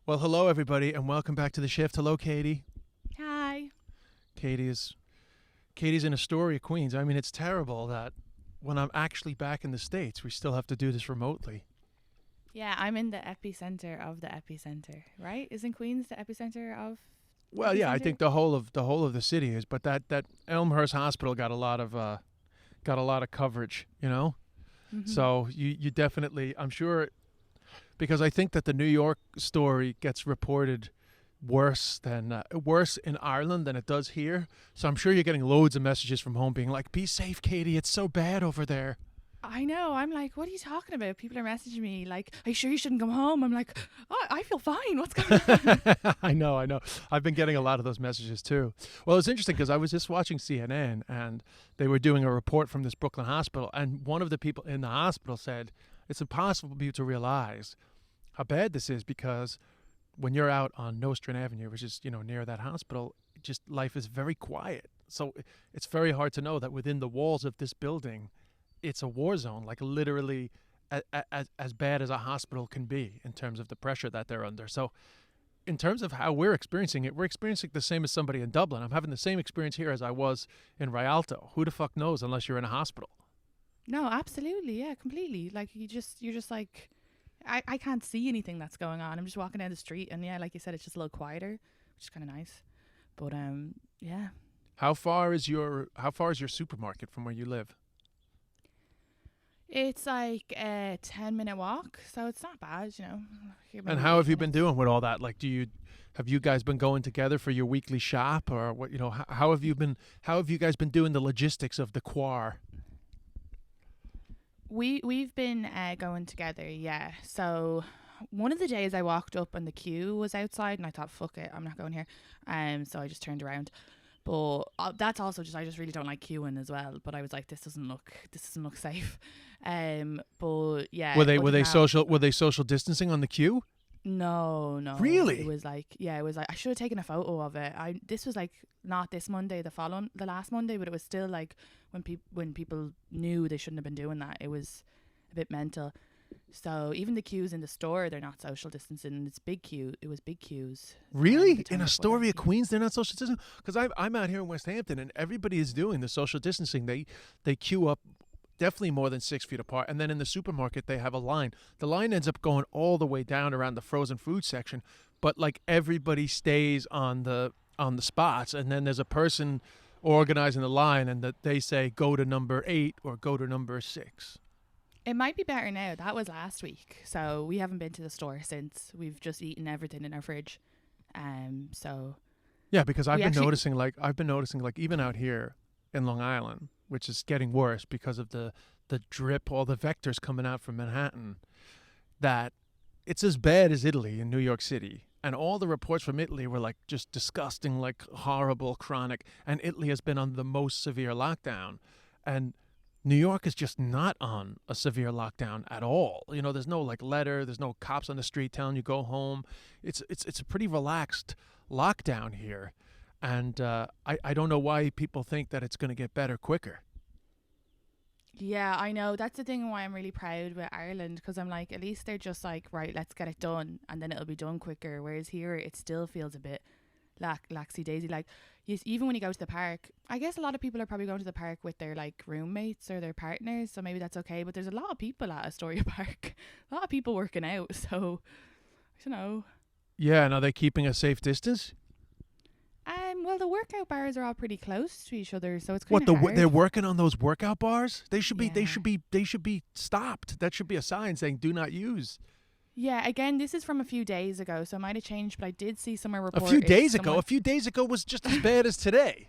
Well, hello everybody, and welcome back to the shift. Hello, Katie. Hi. Katie is Katie's in Astoria, Queens. I mean, it's terrible that when I'm actually back in the States, we still have to do this remotely. Yeah, I'm in the epicenter of the epicenter, right? Isn't Queens the epicenter of Well, yeah, I epicenter? think the whole of the city is, but that Elmhurst Hospital got a lot of coverage, you know. Mm-hmm. So you definitely, I'm sure, because I think that the New York story gets reported worse in Ireland than it does here. So I'm sure you're getting loads of messages from home being like, "Be safe, Katie. It's so bad over there." I know. I'm like, what are you talking about? People are messaging me like, "Are you sure you shouldn't come home?" I'm like, "Oh, I feel fine. What's going on?" I know, I know. I've been getting a lot of those messages too. Well, it's interesting because I was just watching CNN and they were doing a report from this Brooklyn hospital, and one of the people in the hospital said it's impossible for you to realize how bad this is because when you're out on Nostrand Avenue, which is near that hospital, just life is very quiet. So it's very hard to know that within the walls of this building, it's a war zone, like literally as bad as a hospital can be in terms of the pressure that they're under. So in terms of how we're experiencing it, we're experiencing the same as somebody in Dublin. I'm having the same experience here as I was in Rialto. Who the fuck knows unless you're in a hospital? No, absolutely. Yeah, completely. Like you're just like, I can't see anything that's going on. I'm just walking down the street, and yeah, like you said, it's just a little quieter, which is kind of nice. But yeah. How far is your supermarket from where you live? It's like a 10-minute walk, so it's not bad, And maybe how have eight you been minutes. doing with all that? Like, have you guys been going together for your weekly shop, or what? How have you guys been doing the logistics of the quar? We've been going together, yeah. So one of the days I walked up and the queue was outside, and I thought, fuck it, I'm not going here. So I just turned around. But that's also just I just really don't like queuing as well. But I was like, this doesn't look safe. But Were yeah, they other were than they that, social distancing on the queue? no, it Really? was like, yeah, it was like I should have taken a photo of it. I This was like not this Monday, the last Monday, but it was still like when people knew they shouldn't have been doing that. It was a bit mental. So even the queues in the store, they're not social distancing. It's big queue. It was big queues. The Really? In time before that, Astoria, yeah. Queens, they're not social distancing? Because I'm out here in West Hampton, and everybody is doing the social distancing. They queue up definitely more than 6 feet apart, and then in the supermarket they have a line. The line ends up going all the way down around the frozen food section, but like everybody stays on the spots, and then there's a person organizing the line, and that they say go to number 8 or go to number 6. It might be better now. That was last week, so we haven't been to the store since. We've just eaten everything in our fridge. So Yeah, because we actually, I've been noticing like even out here in Long Island, which is getting worse because of the drip, all the vectors coming out from Manhattan, that it's as bad as Italy in New York City. And all the reports from Italy were like just disgusting, like horrible, chronic. And Italy has been on the most severe lockdown. And New York is just not on a severe lockdown at all. There's no like letter, there's no cops on the street telling you go home. It's a pretty relaxed lockdown here, and I don't know why people think that it's going to get better quicker. yeah, I know. That's the thing why I'm really proud with Ireland, because I'm like, at least they're just like, right, let's get it done, and then it'll be done quicker. Whereas here, it still feels a bit laxy daisy. Like, even when you go to the park, I guess a lot of people are probably going to the park with their like roommates or their partners, so maybe that's okay. But there's a lot of people at Astoria Park, a lot of people working out. So I don't know. Yeah, and are they keeping a safe distance? Well, the workout bars are all pretty close to each other, so it's kind What of they're hard. working on those workout bars? They should be they Yeah. should be they should be stopped. That should be a sign saying do not use. Yeah, again, this is from a few days ago, so it might have changed, but I did see somewhere A few reported days ago, a someone. few days ago was just as bad as today.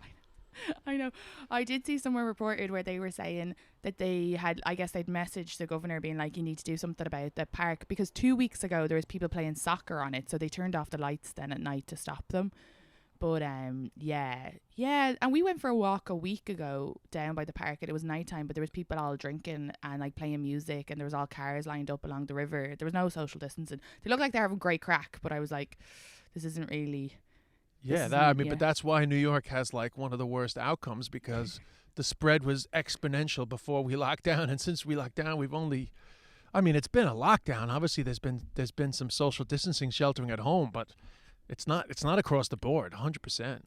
I know. I did see somewhere reported where they were saying that they had, I guess they'd messaged the governor being like, you need to do something about the park, because 2 weeks ago there was people playing soccer on it, so they turned off the lights then at night to stop them. But yeah, and we went for a walk a week ago down by the park, and it was nighttime, but there was people all drinking and like playing music, and there was all cars lined up along the river. There was no social distancing. They looked like they're having great crack, but I was like, this isn't really. This Yeah, I isn't. mean, but Yeah. that's why New York has like one of the worst outcomes because the spread was exponential before we locked down, and since we locked down, we've only I mean, it's been a lockdown. Obviously, there's been some social distancing, sheltering at home, but it's not across the board, 100%.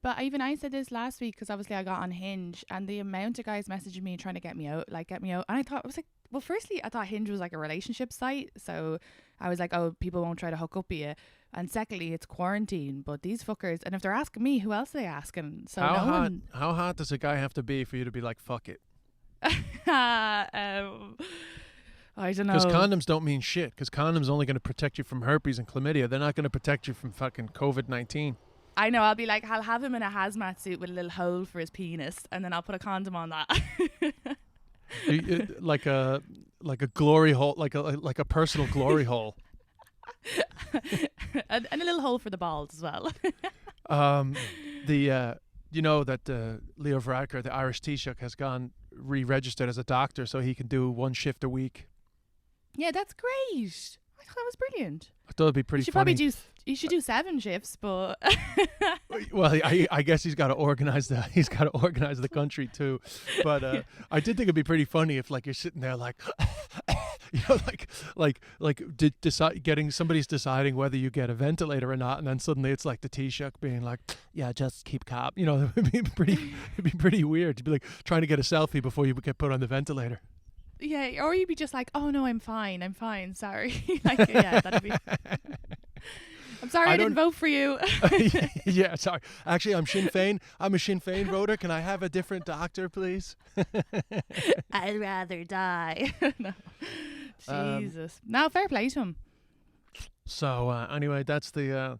But even I said this last week because obviously I got on Hinge and the amount of guys messaging me trying to get me out. And I thought, I was like, well, firstly, I thought Hinge was like a relationship site. So I was like, oh, people won't try to hook up with you. And secondly, it's quarantine. But these fuckers, and if they're asking me, who else are they asking? So How hot does a guy have to be for you to be like, fuck it? I don't know. Because condoms don't mean shit. Because condoms only going to protect you from herpes and chlamydia. They're not going to protect you from fucking COVID-19. I know. I'll be like, I'll have him in a hazmat suit with a little hole for his penis, and then I'll put a condom on that. Like a glory hole, like a personal glory hole. and a little hole for the balls as well. You know that Leo Varadkar, the Irish Taoiseach, has gone re-registered as a doctor so he can do one shift a week. Yeah, that's great. I thought that was brilliant. I thought it'd be pretty funny. You should do 7 shifts, but well, I guess he's got to organize the country too. But I did think it'd be pretty funny if like you're sitting there like, somebody's deciding whether you get a ventilator or not, and then suddenly it's like the Taoiseach being like, yeah, just keep calm. It'd be pretty weird to be like trying to get a selfie before you get put on the ventilator. Yeah, or you'd be just like, oh no, I'm fine, sorry. Like, yeah, that'd be. I'm sorry I didn't vote for you. Yeah, sorry. Actually, I'm Sinn Féin. I'm a Sinn Féin voter. Can I have a different doctor, please? I'd rather die. No. Jesus. No, fair play to him. So anyway, that's the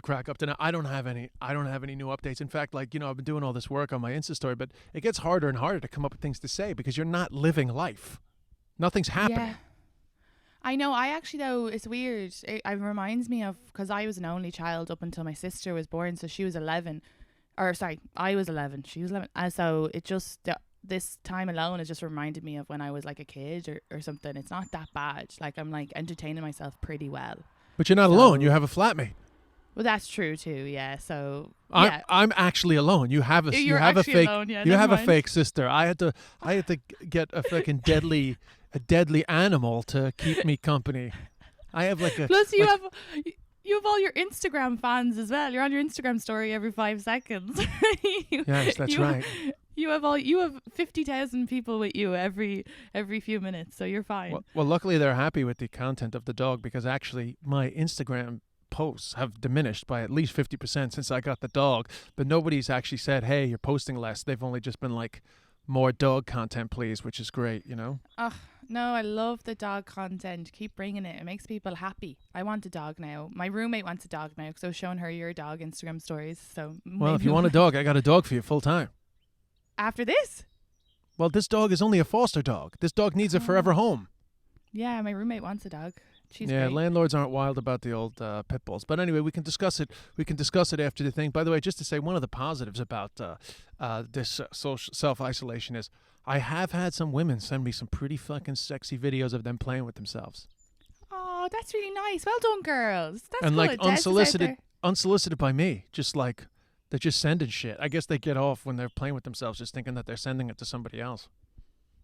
crack up to now. I don't have any new updates. In fact, I've been doing all this work on my Insta story, but it gets harder and harder to come up with things to say because you're not living life. Nothing's happening. Yeah. I know. I actually, though, it's weird. It reminds me of, because I was an only child up until my sister was born, so she was 11. Or, sorry, I was 11. She was 11. So it just, this time alone has just reminded me of when I was like a kid or something. It's not that bad. Like, I'm like entertaining myself pretty well. But you're not alone. You have a flatmate. Well, that's true too. Yeah. So yeah. I'm actually alone. You have a fake. Alone, yeah, you have mind. A fake sister. I had to get a fucking deadly animal to keep me company. I have like a. Plus, you have all your Instagram fans as well. You're on your Instagram story every 5 seconds. Yes, that's right. You have 50,000 people with you every few minutes, so you're fine. Well, luckily they're happy with the content of the dog because actually my Instagram posts have diminished by at least 50% since I got the dog, but nobody's actually said, hey, you're posting less. They've only just been like, more dog content please, which is great. Oh no, I love the dog content. Keep bringing it. It makes people happy. I want a dog now. My roommate wants a dog now because I was showing her your dog Instagram stories. So well, if you want a dog, I got a dog for you full time after this. Well, this dog is only a foster dog. This dog needs a forever home. Yeah, my roommate wants a dog. She's yeah, great. Landlords aren't wild about the old pit bulls. But anyway, we can discuss it. We can discuss it after the thing. By the way, just to say, one of the positives about this social self-isolation is I have had some women send me some pretty fucking sexy videos of them playing with themselves. Oh, that's really nice. Well done, girls. That's and good. like Des unsolicited by me. Just like they're just sending shit. I guess they get off when they're playing with themselves, just thinking that they're sending it to somebody else.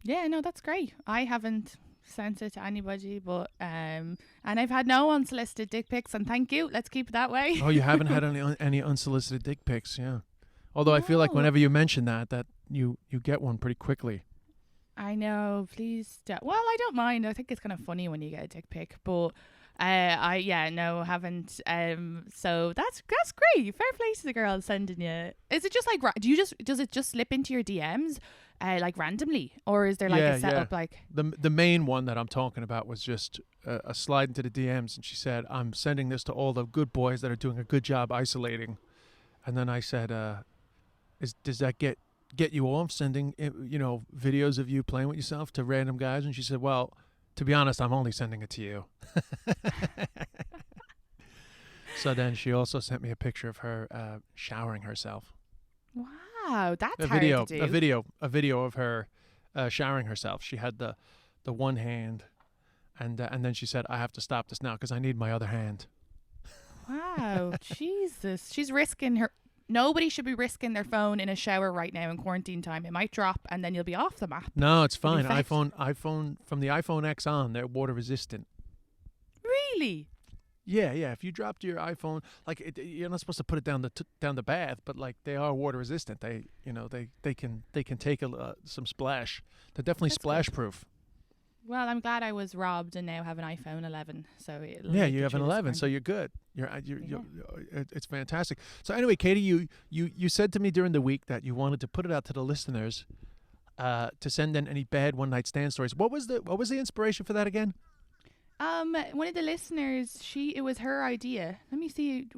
Yeah, no, that's great. I haven't sent it to anybody, but and I've had no unsolicited dick pics, and thank you. Let's keep it that way. Oh, you haven't had any unsolicited dick pics, yeah. Although I feel like whenever you mention that you get one pretty quickly. I know. Please, well, I don't mind. I think it's kind of funny when you get a dick pic, but haven't. So that's great. Fair play to the girl sending you. Is it just like does it just slip into your DMs? Like randomly, or is there like a setup? Like the main one that I'm talking about was just a slide into the DMs, and she said, "I'm sending this to all the good boys that are doing a good job isolating." And then I said, "Does that get you off sending videos of you playing with yourself to random guys?" And she said, "Well, to be honest, I'm only sending it to you." So then she also sent me a picture of her showering herself. Wow, that's hard to do. A video of her showering herself. She had the one hand, and then she said, "I have to stop this now because I need my other hand." Wow, Jesus, she's risking her Nobody should be risking their phone in a shower right now in quarantine time. It might drop and then you'll be off the map. No, it's In fine. fact- iPhone from the iPhone X on, they're water resistant. Really? Yeah, yeah. If you dropped your iPhone, like you're not supposed to put it down the bath, but like they are water resistant. They, they can take some splash. They're definitely That's splash good. proof. Well, I'm glad I was robbed and now have an iPhone 11. So it'll Yeah, make you it have an through this 11, so quarantine. you're good. It's fantastic. So anyway, Katie, you said to me during the week that you wanted to put it out to the listeners, to send in any bad one night stand stories. What was the inspiration for that again? One of the listeners, it was her idea. Let me see.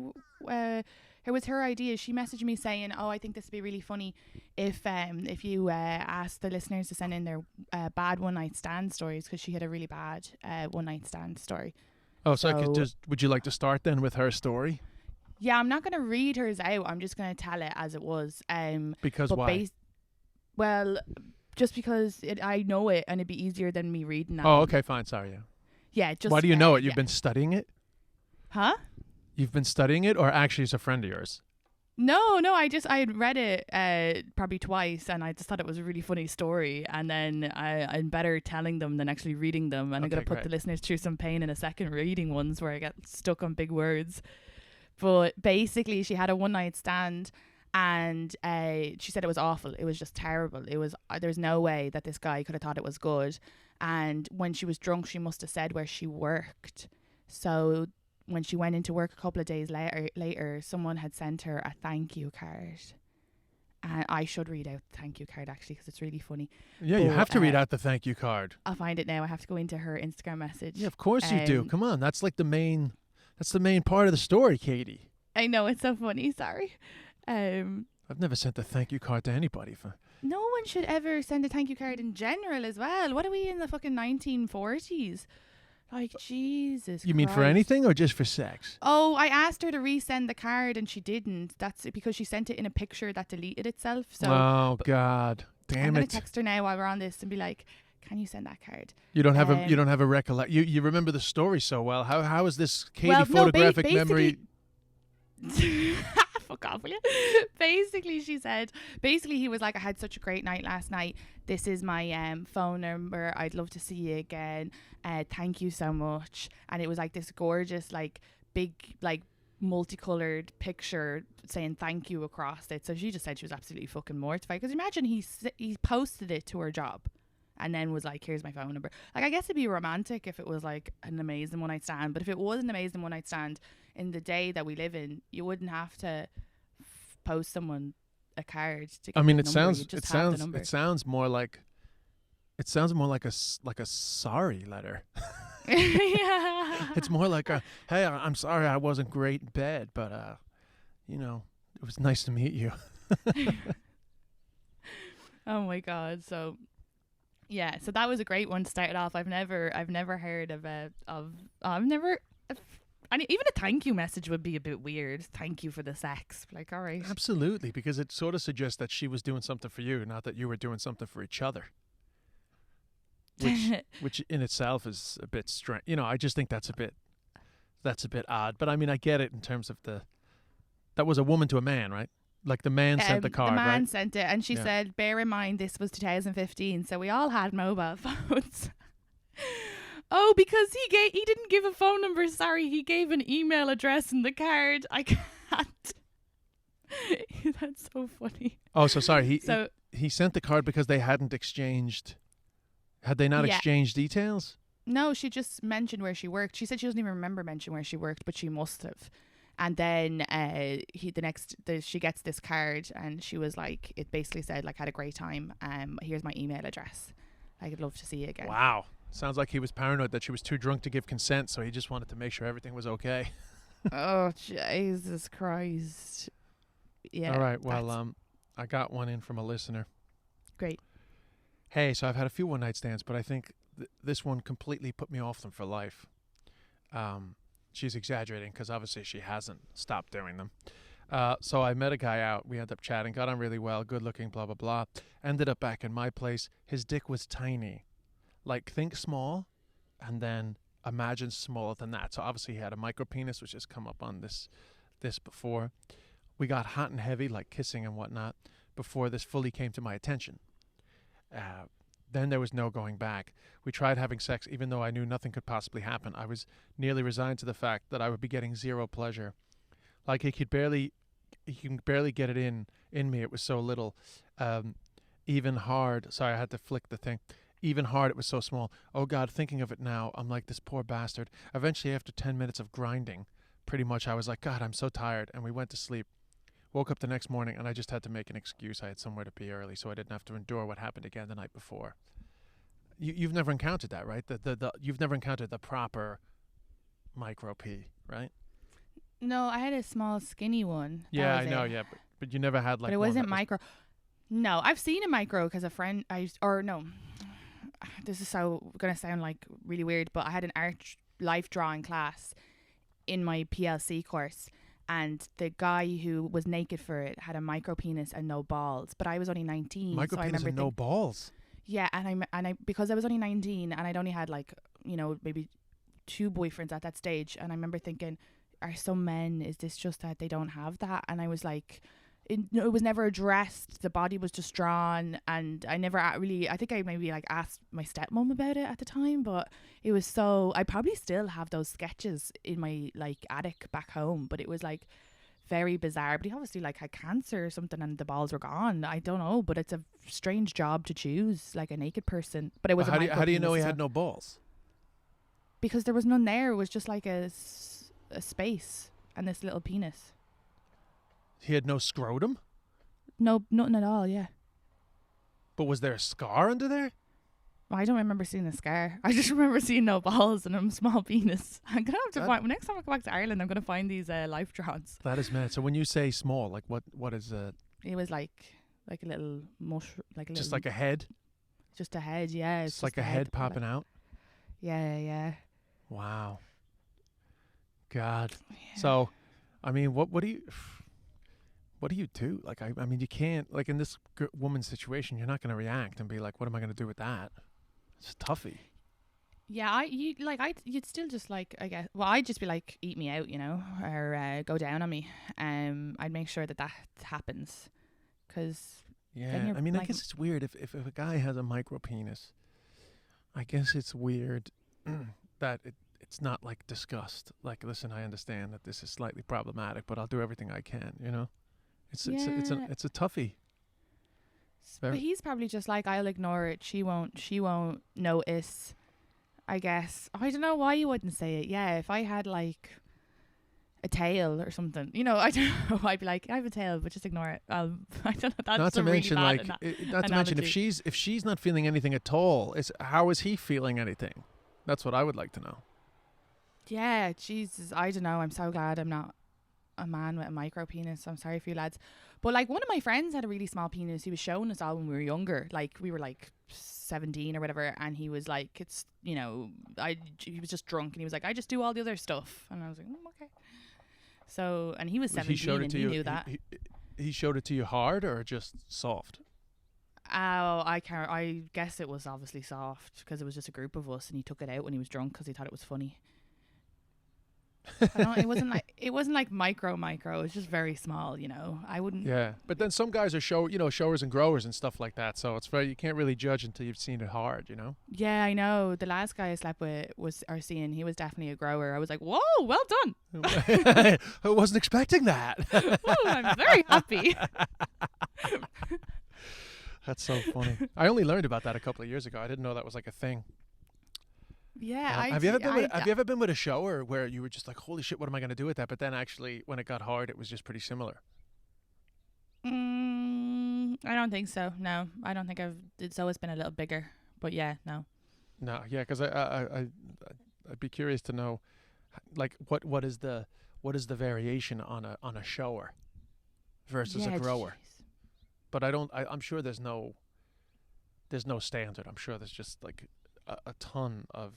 It was her idea. She messaged me saying, "Oh, I think this would be really funny if you asked the listeners to send in their bad one night stand stories, because she had a really bad one night stand story." Oh, so I could So- would you like to start then with her story? Yeah, I'm not going to read hers out. I'm just going to tell it as it was. Because But why? well, just because I know it and it'd be easier than me reading that. Oh, one. okay, fine. Sorry, yeah. Yeah, just. Why do you know it? You've yeah. been studying it? Huh? You've been studying it, or actually it's a friend of yours? No, I had read it probably twice, and I just thought it was a really funny story. And then I'm better telling them than actually reading them. And I'm Okay, gonna put great. the listeners through some pain in a second reading ones where I get stuck on big words. But basically, she had a one night stand, and she said it was awful. It was just terrible. It was there was no way that this guy could have thought it was good. And when she was drunk, she must have said where she worked. So when she went into work a couple of days later, someone had sent her a thank you card. And I should read out the thank you card actually, because it's really funny. Yeah, you But, have to read out the thank you card. I'll find it now. I have to go into her Instagram message. Yeah, of course you do. Um, Come on, that's like the main part of the story, Katie. I know, it's so funny. Sorry. I've never sent a thank you card to anybody for. No one should ever send a thank you card in general as well. What are we in the fucking 1940s? Like, Jesus You mean for Christ. anything or just for sex? Oh, I asked her to resend the card and she didn't. That's because she sent it in a picture that deleted itself. So Oh God, I'm damn going it! to text her now while we're on this and be like, can you send that card? You don't have um, you don't have a recollect. You remember the story so well. How is this Katie Well, no, photographic memory? Fuck off, will you? Basically, she said, he was like, I had such a great night last night. This is my phone number. I'd love to see you again. Thank you so much. And it was like this gorgeous, like big, like multicolored picture saying thank you across it. So she just said she was absolutely fucking mortified. Because imagine he posted it to her job and then was like, here's my phone number. Like, I guess it'd be romantic if it was like an amazing one night stand. But if it was an amazing one night stand in the day that we live in, you wouldn't have to post someone a card to get I mean, the it number. sounds You just it have the sounds number. it sounds more like a sorry letter. Yeah. It's more like a hey, I'm sorry I wasn't great in bed, but it was nice to meet you. Oh my god. So yeah, so that was a great one to start it off. I've never heard even a thank you message would be a bit weird. Thank you for the sex. Like, all right. Absolutely, because it sort of suggests that she was doing something for you, not that you were doing something for each other. Which in itself is a bit strange. I just think that's a bit odd. But I mean, I get it in terms of that was a woman to a man, right? Like the man sent the card, the man right? sent it, and she Yeah. said, bear in mind this was 2015, so we all had mobile phones. Oh, because he didn't give a phone number. Sorry, he gave an email address in the card. I can't. That's so funny. Oh, so sorry. So He sent the card because they hadn't exchanged. Had they not Yeah. exchanged details? no, she just mentioned where she worked. She said she doesn't even remember mentioning where she worked, but she must have. And then she gets this card, and she was like, it basically said like, had a great time. Here's my email address. I'd love to see you again. Wow. Sounds like he was paranoid that she was too drunk to give consent, so he just wanted to make sure everything was okay. Oh, Jesus Christ. Yeah. All right. Well, that's I got one in from a listener. great. Hey, so I've had a few one night stands, but I think this one completely put me off them for life. She's exaggerating because obviously she hasn't stopped doing them. So I met a guy out. We ended up chatting, got on really well, good looking, blah, blah, blah. Ended up back in my place. His dick was tiny. Like, think small and then imagine smaller than that. So obviously he had a micro penis, which has come up on this before. we got hot and heavy, like kissing and whatnot, before this fully came to my attention. Then there was no going back. We tried having sex, even though I knew nothing could possibly happen. I was nearly resigned to the fact that I would be getting zero pleasure. Like he can barely get it in me. It was so little. Even hard. Sorry, I had to flick the thing. Even hard, it was so small. Oh God, thinking of it now, I'm like, this poor bastard. Eventually, after 10 minutes of grinding, pretty much I was like, God, I'm so tired. And we went to sleep. Woke up the next morning and I just had to make an excuse. I had somewhere to be early, so I didn't have to endure what happened again the night before. You've never encountered that, right? You've never encountered the proper micro pee, right? No, I had a small skinny one. Yeah, I know. Yeah, but you never had like. But it one wasn't that was micro. No, I've seen a micro because a friend this is so gonna sound like really weird, but I had an art life drawing class in my PLC course, and the guy who was naked for it had a micro penis and no balls. But I was only 19. micro so I penis remember and no balls. Yeah, and I because I was only 19 and I'd only had like, you know, maybe 2 boyfriends at that stage, and I remember thinking, are some men, is this just that they don't have that? And I was like, it was never addressed. The body was just drawn, and I never really, I think I maybe like asked my stepmom about it at the time, but it was so, I probably still have those sketches in my like attic back home, but it was like very bizarre. But he obviously like had cancer or something and the balls were gone. I don't know, but it's a strange job to choose, like a naked person. But it was How do you know he had no balls? Because there was none there. It was just like a space and this little penis. He had no scrotum? No, nothing at all, yeah. But was there a scar under there? Well, I don't remember seeing a scar. I just remember seeing no balls and a small penis. I'm going to have to find, next time I go back to Ireland, I'm going to find these life drawings. That is mad. So when you say small, like what is It was like a little mushroom, like a just little, like a head? just a head, yeah. It's like a head popping out? Yeah. Wow. God. Yeah. So, I mean, what do you do? Like, I mean, you can't, like in this woman's situation, you're not going to react and be like, what am I going to do with that? It's toughy. Yeah, you'd still just like, I guess, well, I'd just be like, eat me out, you know, or go down on me. I'd make sure that happens, because yeah, I mean, I guess it's weird if a guy has a micro penis. I guess it's weird that it's not like discussed. Like, listen, I understand that this is slightly problematic, but I'll do everything I can. You know, it's a toughie. But he's probably just like, I'll ignore it. She won't notice. I guess. I don't know why you wouldn't say it. Yeah, if I had like a tail or something, you know, I don't know. I'd be like, I have a tail, but just ignore it. I don't know. That's not to really mention, bad not to mention, if she's not feeling anything at all, how is he feeling anything? That's what I would like to know. Yeah, Jesus, I don't know. I'm so glad I'm not a man with a micro penis. I'm sorry for you lads. But like, one of my friends had a really small penis. He was showing us all when we were younger. Like, we were like 17 or whatever, and he was like, it's, you know, he was just drunk and he was like, I just do all the other stuff. And I was like, okay. So, and he was 17 and he knew that. He showed it to you hard or just soft? Oh, I guess it was obviously soft because it was just a group of us, and he took it out when he was drunk because he thought it was funny. It wasn't like micro. It was just very small, you know. I wouldn't. Yeah, but then some guys are showers and growers and stuff like that. So it's you can't really judge until you've seen it hard, you know. Yeah, I know. The last guy I slept with he was definitely a grower. I was like, whoa, well done. I wasn't expecting that. Whoa, I'm very happy. That's so funny. I only learned about that a couple of years ago. I didn't know that was like a thing. Yeah. Have you ever been with a shower where you were just like, holy shit, what am I going to do with that? But then actually, when it got hard, it was just pretty similar. I don't think so. No, I don't think it's always been a little bigger. But yeah, no. No, yeah, because I'd be curious to know, like, what is the variation on a shower versus a grower? Geez. But I'm sure there's no standard. I'm sure there's just like a ton of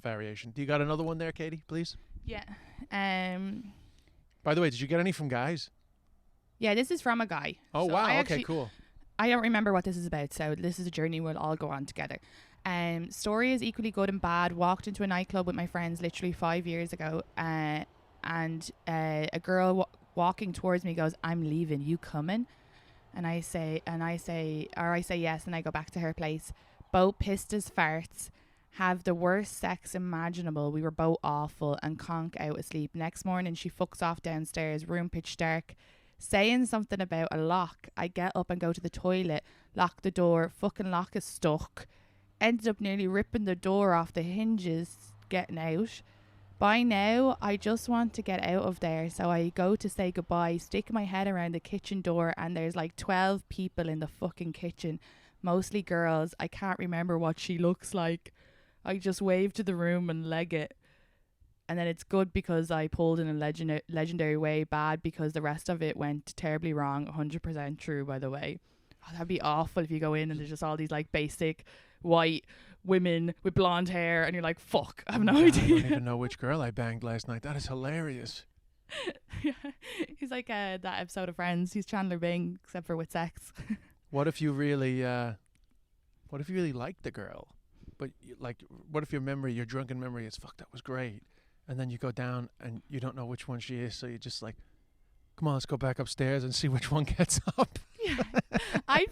variation. Do you got another one there, Katie, please? Yeah. By the way, did you get any from guys? Yeah, this is from a guy. Oh, so wow. Okay, cool. I don't remember what this is about, so this is a journey we'll all go on together. Story is equally good and bad. Walked into a nightclub with my friends literally 5 years ago, and a girl walking towards me, goes, "I'm leaving, you coming?" And I say yes, and I go back to her place. Both pissed as farts, have the worst sex imaginable. We were both awful and conk out asleep. Next morning, she fucks off downstairs, room pitch dark, saying something about a lock. I get up and go to the toilet, lock the door, fucking lock is stuck. Ended up nearly ripping the door off the hinges getting out. By now, I just want to get out of there, so I go to say goodbye, stick my head around the kitchen door, and there's like 12 people in the fucking kitchen, mostly girls. I can't remember what she looks like. I just wave to the room and leg it. And then it's good because I pulled in a legendary way, bad because the rest of it went terribly wrong. 100% true, by the way. Oh, that'd be awful if you go in and there's just all these like basic white women with blonde hair and you're like, fuck, I have no idea. I don't even know which girl I banged last night. That is hilarious. Yeah. He's like that episode of Friends. He's Chandler Bing, except for with sex. What if you really liked the girl, but what if your drunken memory is, fuck, that was great, and then you go down and you don't know which one she is, so you just like, come on, let's go back upstairs and see which one gets up. Yeah. I'd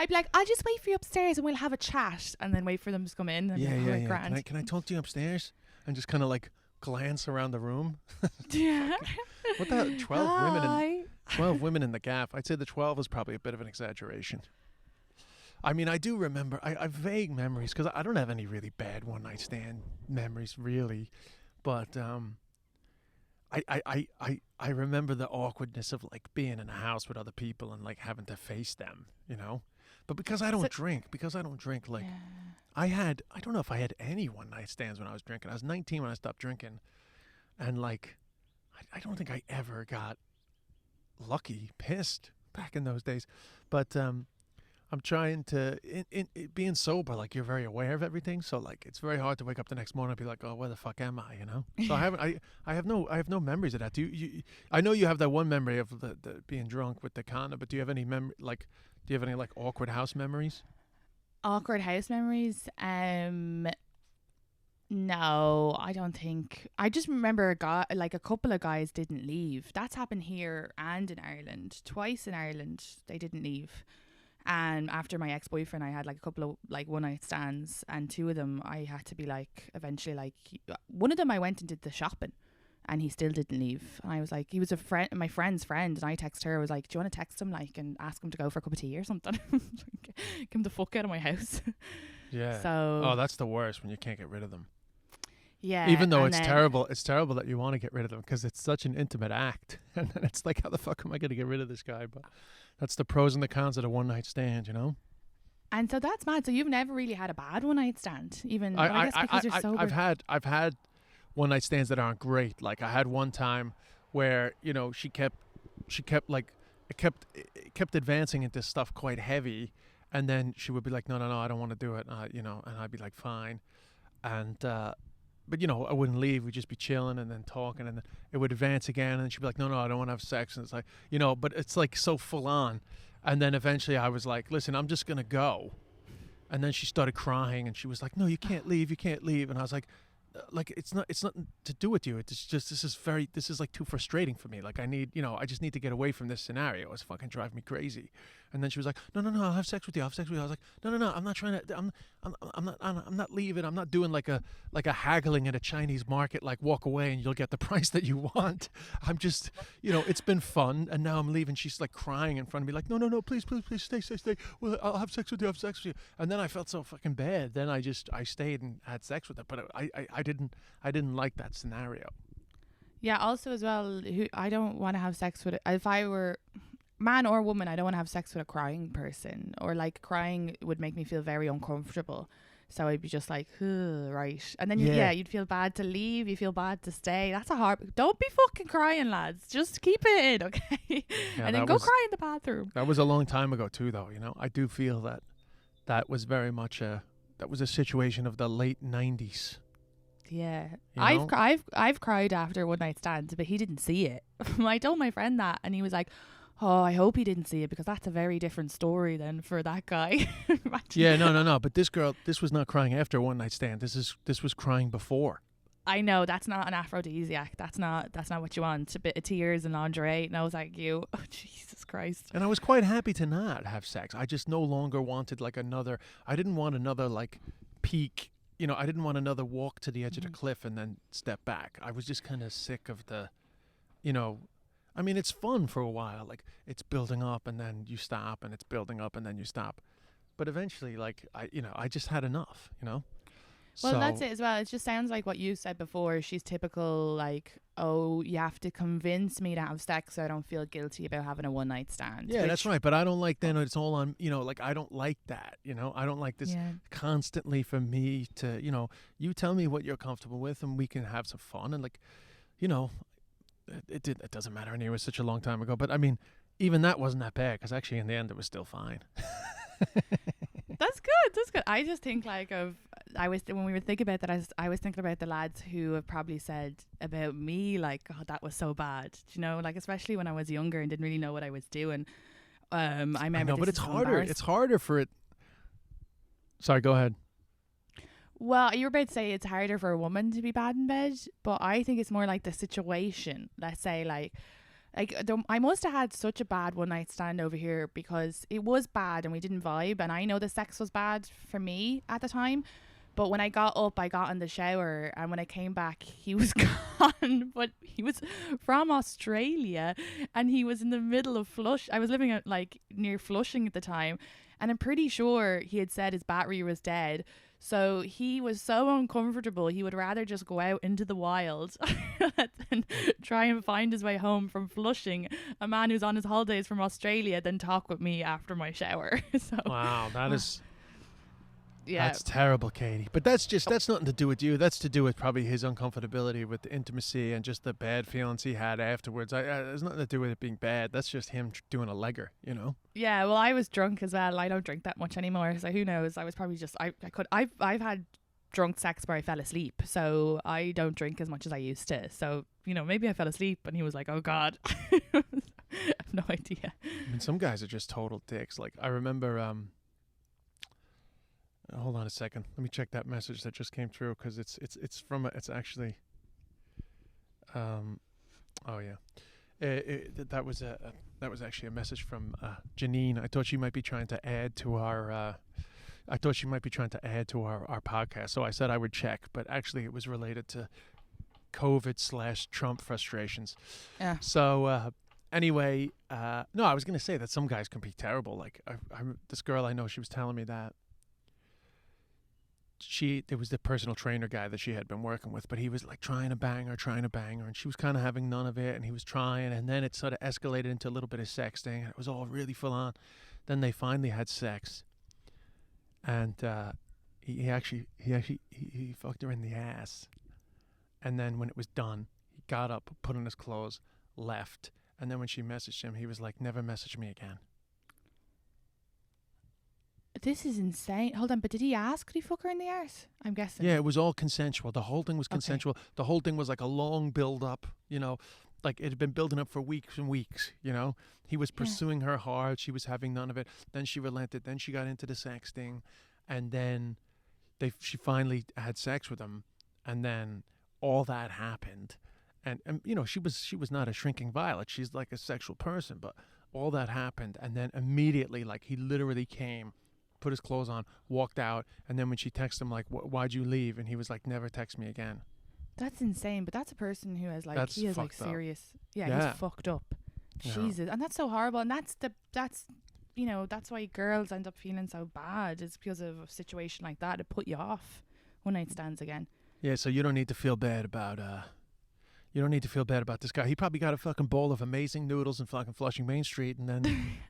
be like, I'll just wait for you upstairs and we'll have a chat, and then wait for them to come in. And Yeah. Grand. Can I talk to you upstairs? And just kind of like glance around the room. Yeah. What the hell? 12 women in the gaff. I'd say the 12 is probably a bit of an exaggeration. I mean, I do remember, I have vague memories because I don't have any really bad one night stand memories really, but I remember the awkwardness of like being in a house with other people and like having to face them, you know. But because I don't drink, like I don't know if I had any one night stands when I was drinking. I was 19 when I stopped drinking, and like I don't think I ever got lucky pissed back in those days. But I'm trying to being sober, like you're very aware of everything, so like it's very hard to wake up the next morning and be like, oh, where the fuck am I, you know? So I have no memories of that. Do you I know you have that one memory of the being drunk with the condom, but do you have any awkward house memories? Awkward house memories? No, I don't think. I just remember a couple of guys didn't leave. That's happened here and in Ireland. Twice in Ireland, they didn't leave. And after my ex-boyfriend, I had like a couple of like one night stands, and two of them I had to be like, eventually, like one of them I went and did the shopping and he still didn't leave. And I was like, he was my friend's friend, and I texted her, I was like, do you want to text him like and ask him to go for a cup of tea or something? Get him the fuck out of my house. Yeah. So. Oh, that's the worst, when you can't get rid of them. Yeah. Even though it's terrible that you want to get rid of them because it's such an intimate act. And then it's like, how the fuck am I going to get rid of this guy? But that's the pros and the cons of the one night stand, you know? And so that's mad. So you've never really had a bad one night stand, even I guess because you're sober. I've had one night stands that aren't great. Like I had one time where, you know, she kept like it kept advancing into stuff quite heavy, and then she would be like, no, I don't want to do it, you know, and I'd be like, fine, and but you know, I wouldn't leave. We'd just be chilling and then talking, and then it would advance again, and she'd be like, no, I don't want to have sex, and it's like, you know, but it's like so full on. And then eventually I was like, listen, I'm just gonna go. And then she started crying, and she was like, no, you can't leave, and I was like it's nothing to do with you. It's just this is like too frustrating for me. Like I just need to get away from this scenario. It's fucking driving me crazy. And then she was like, no, I'll have sex with you. I was like, no, I'm not trying to. I'm not leaving. I'm not doing like a haggling at a Chinese market. Like walk away and you'll get the price that you want. I'm just, you know, it's been fun, and now I'm leaving. She's like crying in front of me, like, no, please, stay. Well, I'll have sex with you. And then I felt so fucking bad. Then I stayed and had sex with her. But I didn't like that scenario. Yeah. Also, as well, I don't want to have sex with. If I were man or woman, I don't want to have sex with a crying person, or like crying would make me feel very uncomfortable. So I'd be just like, right. And then you'd feel bad to leave. You feel bad to stay. That's a hard. Don't be fucking crying, lads. Just keep it in, okay? Yeah, and then go cry in the bathroom. That was a long time ago too, though. You know, I do feel that was very much a situation of the late 90s. Yeah, you know? I've cried after one night stands, but he didn't see it. I told my friend that, and he was like, oh, I hope he didn't see it, because that's a very different story than for that guy. Yeah, no. But this girl, this was not crying after a one night stand. This was crying before. I know that's not an aphrodisiac. That's not what you want. A bit of tears and lingerie. No, thank you. Oh, Jesus Christ. And I was quite happy to not have sex. I just no longer wanted like another. I didn't want another like peak. You know, I didn't want another walk to the edge of the cliff and then step back. I was just kind of sick of the, you know, I mean, it's fun for a while. Like it's building up and then you stop, and it's building up and then you stop. But eventually, like I just had enough. You know. Well, So, that's it as well. It just sounds like what you said before. She's typical, like, oh, you have to convince me to have sex so I don't feel guilty about having a one night stand. Yeah, that's right. But I don't like then it's all on, like I don't like that, I don't like this Yeah. constantly for me to, you tell me what you're comfortable with and we can have some fun. And like, it doesn't matter anyway. It was such a long time ago. But I mean, even that wasn't that bad because actually in the end it was still fine. That's good. That's good. I just think when we were thinking about that, I was thinking about the lads who have probably said about me, like, oh, that was so bad. Do you know, like, especially when I was younger and didn't really know what I was doing. I remember. I know, but this it's is so harder. embarrassing. It's harder for it. Sorry, go ahead. Well, you were about to say it's harder for a woman to be bad in bed, but I think it's more like the situation. Let's say I must have had such a bad one night stand over here because it was bad and we didn't vibe, and I know the sex was bad for me at the time. But when I got up, I got in the shower, and when I came back, he was gone. But he was from Australia, and he was in the middle of Flush. I was living at near Flushing at the time, and I'm pretty sure he had said his battery was dead. So he was so uncomfortable, he would rather just go out into the wild than try and find his way home from Flushing, a man who's on his holidays from Australia, than talk with me after my shower. So Wow, that is... yeah. That's terrible, Katie. But that's nothing to do with you. That's to do with probably his uncomfortability with the intimacy and just the bad feelings he had afterwards. There's nothing to do with it being bad. That's just him doing a legger, Yeah, well, I was drunk as well. I don't drink that much anymore, so who knows? I was probably just I've had drunk sex where I fell asleep, so I don't drink as much as I used to. So maybe I fell asleep, and he was like, "Oh God," I have no idea. I mean, some guys are just total dicks. Like I remember. Hold on a second. Let me check that message that just came through because it's actually. Oh yeah. That was actually a message from Janine. I thought she might be trying to add to our our podcast. So I said I would check, but actually it was related to COVID/Trump frustrations. Yeah. So anyway, no, I was going to say that some guys can be terrible. Like this girl I know, she was telling me that there was the personal trainer guy that she had been working with, but he was like trying to bang her, and she was kind of having none of it, and he was trying, and then it sort of escalated into a little bit of sexting, and it was all really full on. Then they finally had sex, and he fucked her in the ass, and then when it was done, he got up, put on his clothes, left, and then when she messaged him, he was like, "Never message me again." This is insane. Hold on, but did he ask? Could he fuck her in the arse? I'm guessing. Yeah, it was all consensual. The whole thing was consensual. The whole thing was like a long build up, like it had been building up for weeks and weeks, He was pursuing her hard. She was having none of it. Then she relented. Then she got into the sexting. And then she finally had sex with him. And then all that happened. And she was not a shrinking violet. She's like a sexual person. But all that happened. And then immediately, like he literally came, put his clothes on, walked out, and then when she texted him like, "Why'd you leave?" and he was like, "Never text me again." That's insane. But that's a person who has That's he has fucked up. serious. Yeah. He's fucked up. Yeah. Jesus, and that's so horrible. And that's why girls end up feeling so bad. It's because of a situation like that. It put you off one night stands again. Yeah, so you don't need to feel bad about this guy. He probably got a fucking bowl of amazing noodles in fucking Flushing Main Street and then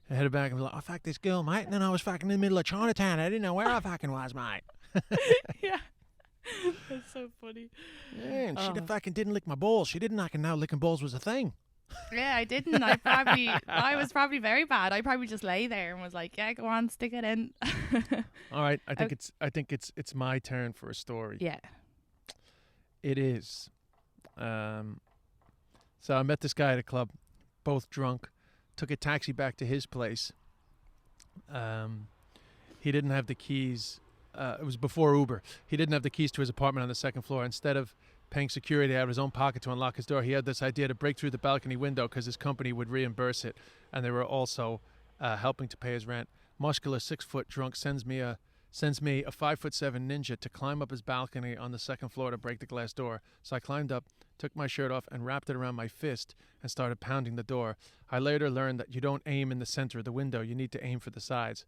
headed back and was like, "I fucked this girl, mate." And then I was fucking in the middle of Chinatown. I didn't know where I fucking was, mate. Yeah. That's so funny. Yeah, and she fucking didn't lick my balls. She didn't fucking know licking balls was a thing. Yeah, I didn't. I was probably very bad. I probably just lay there and was like, "Yeah, go on, stick it in." All right, I think it's my turn for a story. Yeah. It is. So I met this guy at a club, both drunk, took a taxi back to his place. He didn't have the keys. It was before Uber. He didn't have the keys to his apartment on the second floor. Instead of paying security out of his own pocket to unlock his door. He had this idea to break through the balcony window because his company would reimburse it, and they were also helping to pay his rent. Muscular 6-foot drunk sends me a 5'7" ninja to climb up his balcony on the second floor to break the glass door. So I climbed up, took my shirt off, and wrapped it around my fist and started pounding the door. I later learned that you don't aim in the center of the window, you need to aim for the sides.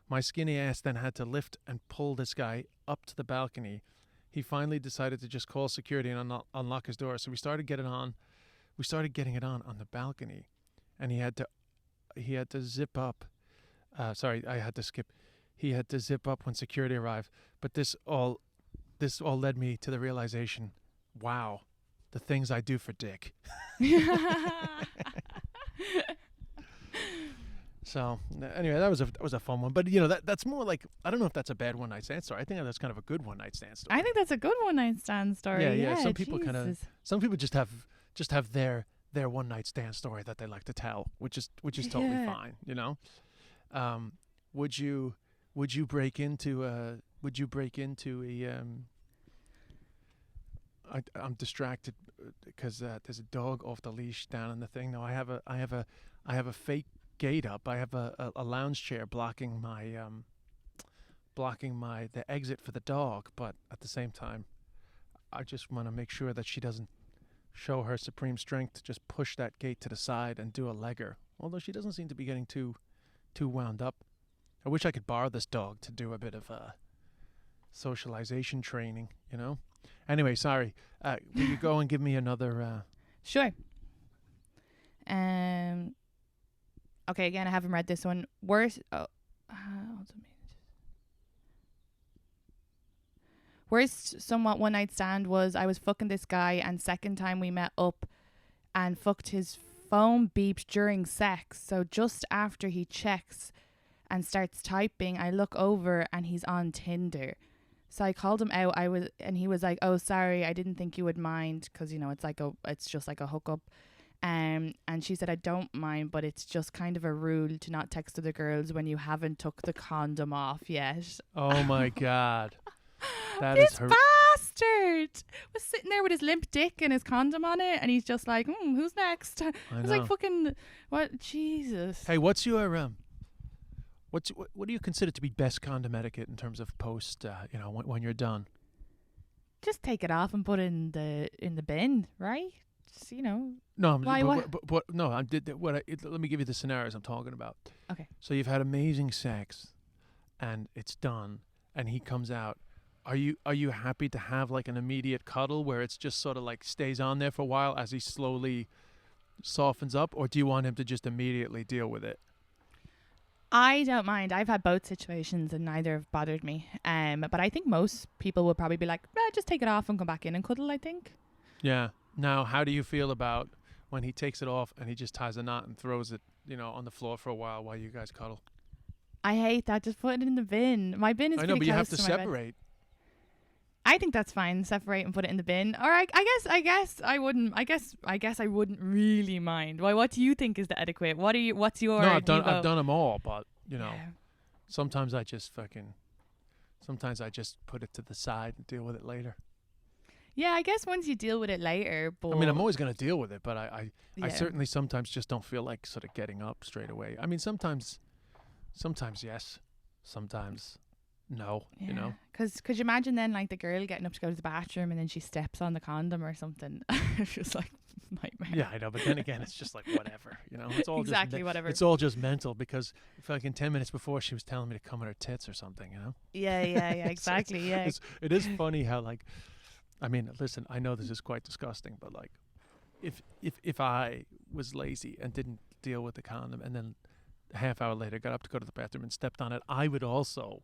My skinny ass then had to lift and pull this guy up to the balcony. He finally decided to just call security and unlock his door. So we started getting it on the balcony, and he had to zip up. I had to skip. He had to zip up when security arrived. But this all led me to the realization, wow, the things I do for dick. So anyway, that was a fun one. But that's more like, I don't know if that's a bad one night stand story. I think that's kind of a good one night stand story. I think that's a good one night stand story. Yeah. Some people just have their one night stand story that they like to tell, which is totally fine. Would you break into a I'm distracted because there's a dog off the leash down in the thing. No, I have a fake gate up. I have a lounge chair blocking the exit for the dog, but at the same time I just want to make sure that she doesn't show her supreme strength to just push that gate to the side and do a legger. Although she doesn't seem to be getting too wound up. I wish I could borrow this dog to do a bit of socialization training, Anyway, sorry. Will you go and give me another? Sure. Okay, again, I haven't read this one. Worst somewhat one night stand was I was fucking this guy, and second time we met up and fucked, his phone beeped during sex. So just after he checks and starts typing, I look over and he's on Tinder. So I called him out. And he was like, "Oh, sorry, I didn't think you would mind, because it's just like a hookup." And she said, "I don't mind, but it's just kind of a rule to not text other girls when you haven't took the condom off yet." Oh my God, this bastard was sitting there with his limp dick and his condom on it, and he's just like, "Who's next?" I was like, "Fucking what, Jesus." Hey, what's your what do you consider to be best condom etiquette in terms of post? When you're done. Just take it off and put it in the bin, right? Just, No, why? No. Let me give you the scenarios I'm talking about. Okay. So you've had amazing sex, and it's done, and he comes out. Are you happy to have like an immediate cuddle where it's just sort of like stays on there for a while as he slowly softens up, or do you want him to just immediately deal with it? I don't mind. I've had both situations and neither have bothered me. But I think most people will probably be like, just take it off and come back in and cuddle, I think. Yeah. Now, how do you feel about when he takes it off and he just ties a knot and throws it, on the floor for a while you guys cuddle? I hate that. Just put it in the bin. My bin is pretty close to my bed. I know, but you have to separate. I think that's fine. Separate and put it in the bin. Or I guess I wouldn't. I guess I wouldn't really mind. Why? What do you think is the etiquette? What's your? No, I've done them all, but sometimes I just put it to the side and deal with it later. Yeah, I guess once you deal with it later. But I mean, I'm always going to deal with it, but I certainly sometimes just don't feel like sort of getting up straight away. I mean, sometimes yes, sometimes no, Because could you imagine then, like, the girl getting up to go to the bathroom and then she steps on the condom or something? It's just like nightmare. Yeah, I know. But then again, it's just like whatever, It's all exactly whatever. It's all just mental because fucking 10 minutes before she was telling me to come at her tits or something, Yeah, exactly. It is funny how, like, I mean, listen, I know this is quite disgusting, but like, if I was lazy and didn't deal with the condom and then a half hour later got up to go to the bathroom and stepped on it, I would also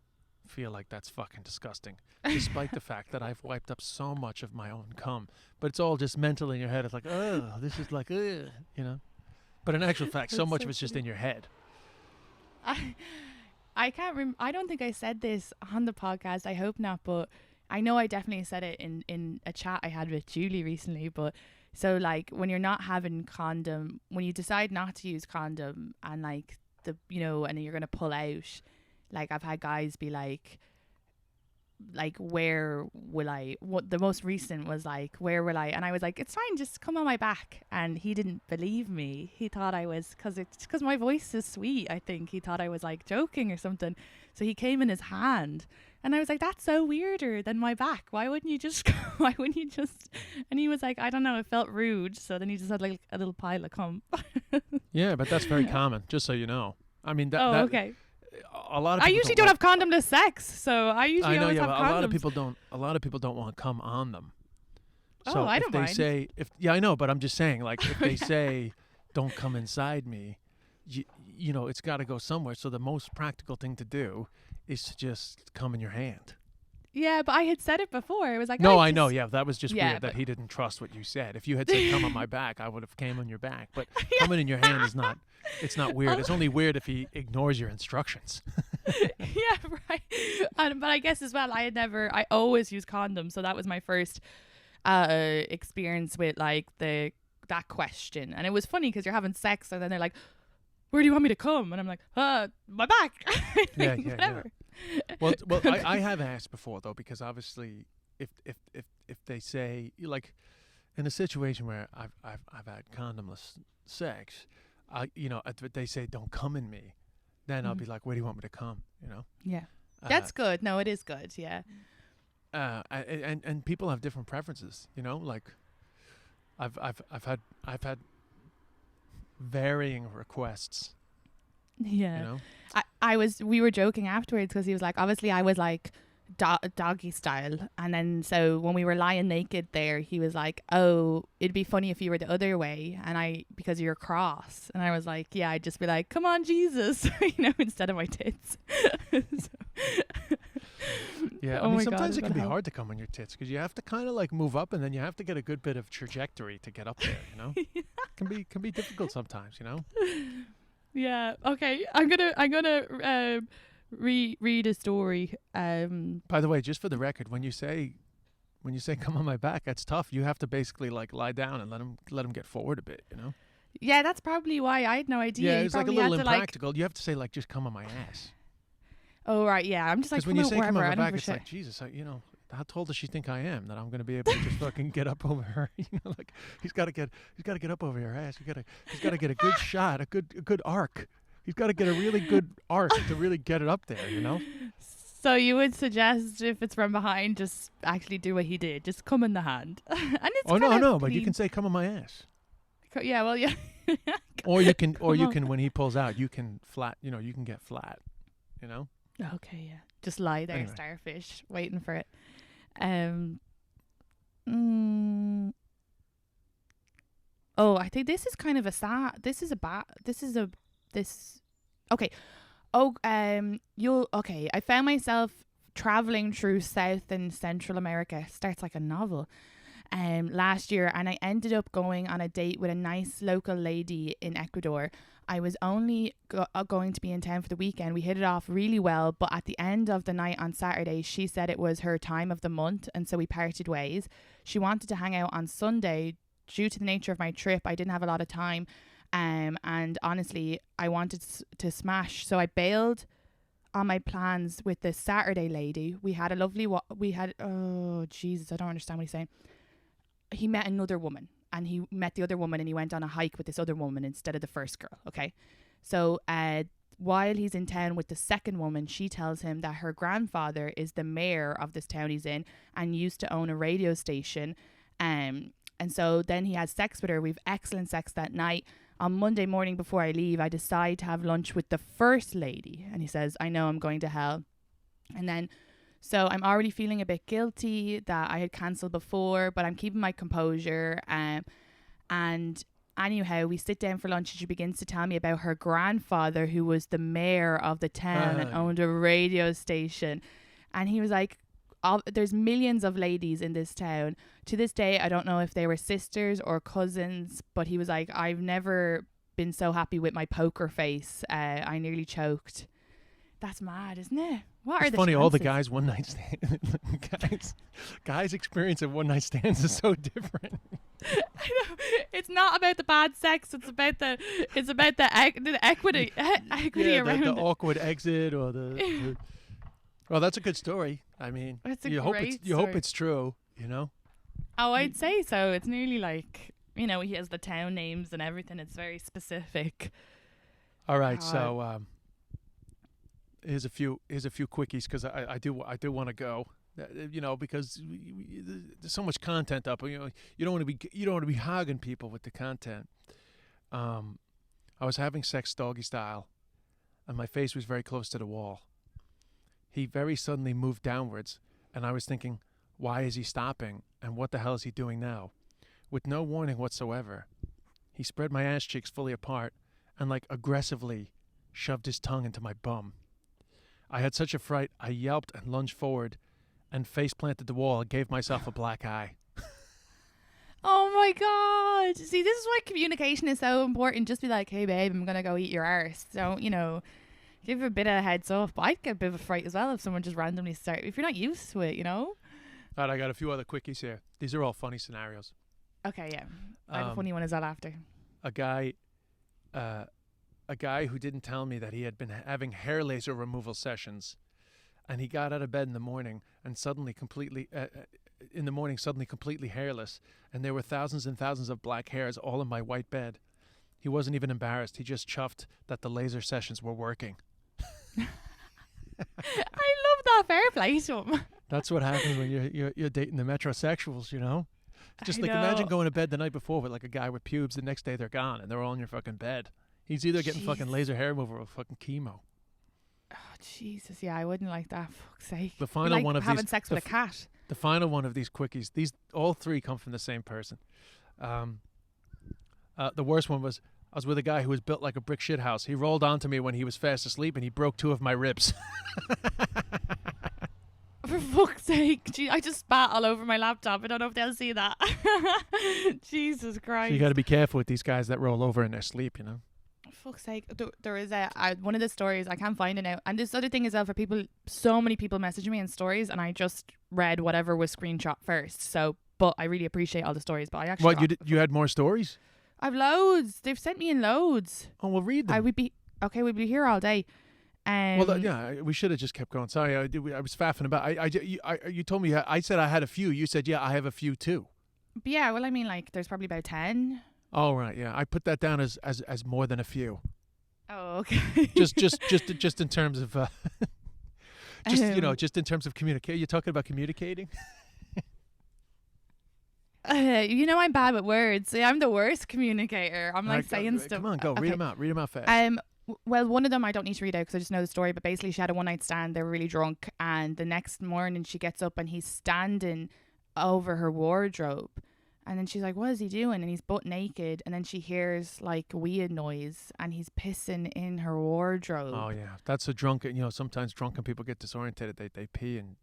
feel like that's fucking disgusting, despite the fact that I've wiped up so much of my own cum. But it's all just mental in your head. It's like, oh, this is like, But in actual fact, so much of it's just in your head. I can't I don't think I said this on the podcast. I hope not, but I know I definitely said it in a chat I had with Julie recently. But so, like, when you're not having condom, when you decide not to use condom and like and you're going to pull out, like, I've had guys be like, like, where will I, what the most recent was like, where will I, and I was like, it's fine, just come on my back. And he didn't believe me. He thought I was, because my voice is sweet, I think he thought I was like joking or something. So he came in his hand, and I was like, that's so weirder than my back. Why wouldn't you just and he was like, I don't know, it felt rude. So then he just had like a little pile of cum. Yeah, but that's very common, just so you know. I mean, that Okay. a lot of I people usually don't have condomless sex, so I usually I know, always yeah, have but condoms. a lot of people don't want to come on them. Oh, So I if don't they mind. say, I know, but I'm just saying, like, if they say, don't come inside me, you know, it's got to go somewhere. So the most practical thing to do is to just come in your hand. Yeah, but I had said it before. It was like, No, I I know, just- yeah, that was just Yeah, weird that but- he didn't trust what you said. If you had said, come on my back, I would have came on your back. But coming in your hand is not, it's not weird. It's only weird if he ignores your instructions. Yeah, right. But I guess as well, I always use condoms, so that was my first experience with like that question. And it was funny because you're having sex, and then they're like, where do you want me to come? And I'm like, my back. Yeah, Whatever. Well, I have asked before though, because obviously, if they say, like, in a situation where I've had condomless sex, if they say don't come in me, then I'll be like, where do you want me to come? You know. Yeah. That's good. No, it is good. Yeah. And people have different preferences. You know, like, I've had varying requests. Yeah. You know. We were joking afterwards because he was like, obviously I was like doggy style. And then so when we were lying naked there, he was like, oh, it'd be funny if you were the other way. And because you're cross. And I was like, yeah, I'd just be like, come on, Jesus, instead of my tits. Yeah, Oh I mean, my God, sometimes it what can be hell? hard to come on your tits because you have to kind of like move up, and then you have to get a good bit of trajectory to get up there. You know, can be difficult sometimes. You know. Yeah. Okay. I'm gonna read a story. By the way, just for the record, when you say come on my back, that's tough. You have to basically like lie down and let him get forward a bit. You know. Yeah, that's probably why I had no idea. Yeah, You it's like a probably little had to, impractical. You have to say like just come on my ass. Oh right, yeah. I'm just like, Because when you say come wherever. on I my don't back, give a it's shit. like Jesus. How tall does she think I am that I'm going to be able to just fucking get up over her? You know, like he's got to get up over your ass. He's got to get a good shot, a good arc. He's got to get a really good arc to really get it up there. You know. So you would suggest if it's from behind, just actually do what he did, just come in the hand, and it's Oh kinda no, but you clean. can say come on my ass. Yeah, well, yeah. Or you can on. when he pulls out, you can flat. You know, you can get flat. You know. Okay, yeah. Just lie there, Anyway. starfish, waiting for it. Oh, I think this is kind of a sad. Okay. Oh, okay. I found myself traveling through South and Central America. Starts like a novel. Last year, and I ended up going on a date with a nice local lady in Ecuador. I was only going to be in town for the weekend. We hit it off really well, but at the end of the night on Saturday, she said it was her time of the month, and so we parted ways. She wanted to hang out on Sunday. Due to the nature of my trip, I didn't have a lot of time, and honestly, I wanted to smash, so I bailed on my plans with the Saturday lady. We had a lovely oh Jesus, I don't understand what he's saying. He met another woman, and he met the other woman, and he went on a hike with this other woman instead of the first girl. Okay. So while he's in town with the second woman, she tells him that her grandfather is the mayor of this town he's in and used to own a radio station. And so then he has sex with her. We've excellent sex that night. On Monday morning before I leave, I decide to have lunch with the first lady. And he says, I know I'm going to hell. And then so I'm already feeling a bit guilty that I had cancelled before, but I'm keeping my composure. And anyhow, we sit down for lunch, and she begins to tell me about her grandfather, who was the mayor of the town and owned a radio station. And he was like, there's millions of ladies in this town. To this day, I don't know if they were sisters or cousins, but he was like, I've never been so happy with my poker face. I nearly choked. That's mad, isn't it? What are It's the funny, all the chances? guys one night guys experience of one night stands is so different. I know. It's not about the bad sex. It's about the equity Yeah, around the it. awkward exit or the well, that's a good story. I mean, That's a you hope great you hope story. it's true, you know? Oh, I'd say so. It's nearly like, he has the town names and everything. It's very specific. All right, God. so here's a few quickies because I do want to go. Because there's so much content up. You don't want to be hogging people with the content. I was having sex doggy style, and my face was very close to the wall. He very suddenly moved downwards, and I was thinking, why is he stopping? And what the hell is he doing now? With no warning whatsoever, he spread my ass cheeks fully apart and like aggressively shoved his tongue into my bum. I had such a fright, I yelped and lunged forward and face planted the wall and gave myself a black eye. Oh my God. See, this is why communication is so important. Just be like, hey, babe, I'm going to go eat your arse. Don't, give a bit of a heads up. I'd get a bit of a fright as well if someone just randomly if you're not used to it, All right, I got a few other quickies here. These are all funny scenarios. Okay, yeah. I have a funny one as well after. A guy who didn't tell me that he had been having hair laser removal sessions, and he got out of bed in the morning and suddenly completely hairless, and there were thousands and thousands of black hairs all in my white bed. He wasn't even embarrassed. He just chuffed that the laser sessions were working. I love that. Fair play to him. That's what happens when you're dating the metrosexuals, Just I like know. imagine going to bed the night before with like a guy with pubes. The next day they're gone and they're all in your fucking bed. He's either getting fucking Jeez. laser hair removal or fucking chemo. Oh, Jesus. Yeah, I wouldn't like that. Fuck's sake. The Be final like one of having these. sex with a cat. The final one of these quickies. These all three come from the same person. The worst one was I was with a guy who was built like a brick shit house. He rolled onto me when he was fast asleep and he broke 2 of my ribs. For fuck's sake. Gee, I just spat all over my laptop. I don't know if they'll see that. Jesus Christ. So you got to be careful with these guys that roll over in their sleep, Fuck's sake. There is one of the stories, I can't find it now. And this other thing as well for people, so many people messaging me in stories, and I just read whatever was screenshot first. So, but I really appreciate all the stories. But I actually You had more stories? I've loads. They've sent me in loads. Oh, we'll read them. We'd be here all day. We should have just kept going. Sorry, I was faffing about. You told me. I said I had a few. You said, yeah, I have a few too. But yeah, well, I mean, like, there's probably about 10. Oh, right, yeah. I put that down as more than a few. Oh, okay. just in terms of, just in terms of communicate. You're talking about communicating. I'm bad with words. I'm the worst communicator. I'm like saying stuff. Come on, go. Okay. Read them out. Read them out fast. Well, one of them I don't need to read out because I just know the story. But basically, she had a one-night stand. They were really drunk, and the next morning she gets up and he's standing over her wardrobe, and then she's like, "What is he doing?" And he's butt naked, and then she hears like a weird noise, and he's pissing in her wardrobe. Oh yeah, that's a drunken. Sometimes drunken people get disorientated. They pee and.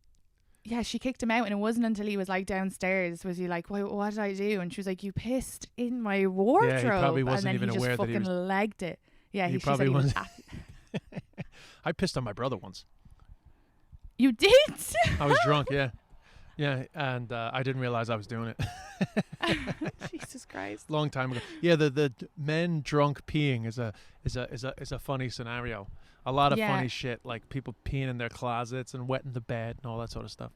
Yeah, she kicked him out, and it wasn't until he was like downstairs was he like, what did I do? And she was like, you pissed in my wardrobe. Yeah, he probably wasn't and then even he aware just that he fucking was. legged it. Yeah, He she said probably was. I pissed on my brother once. You did? I was drunk, yeah, and I didn't realize I was doing it. Jesus Christ! Long time ago. Yeah, the men drunk peeing is a funny scenario. A lot of funny shit, like people peeing in their closets and wetting the bed and all that sort of stuff.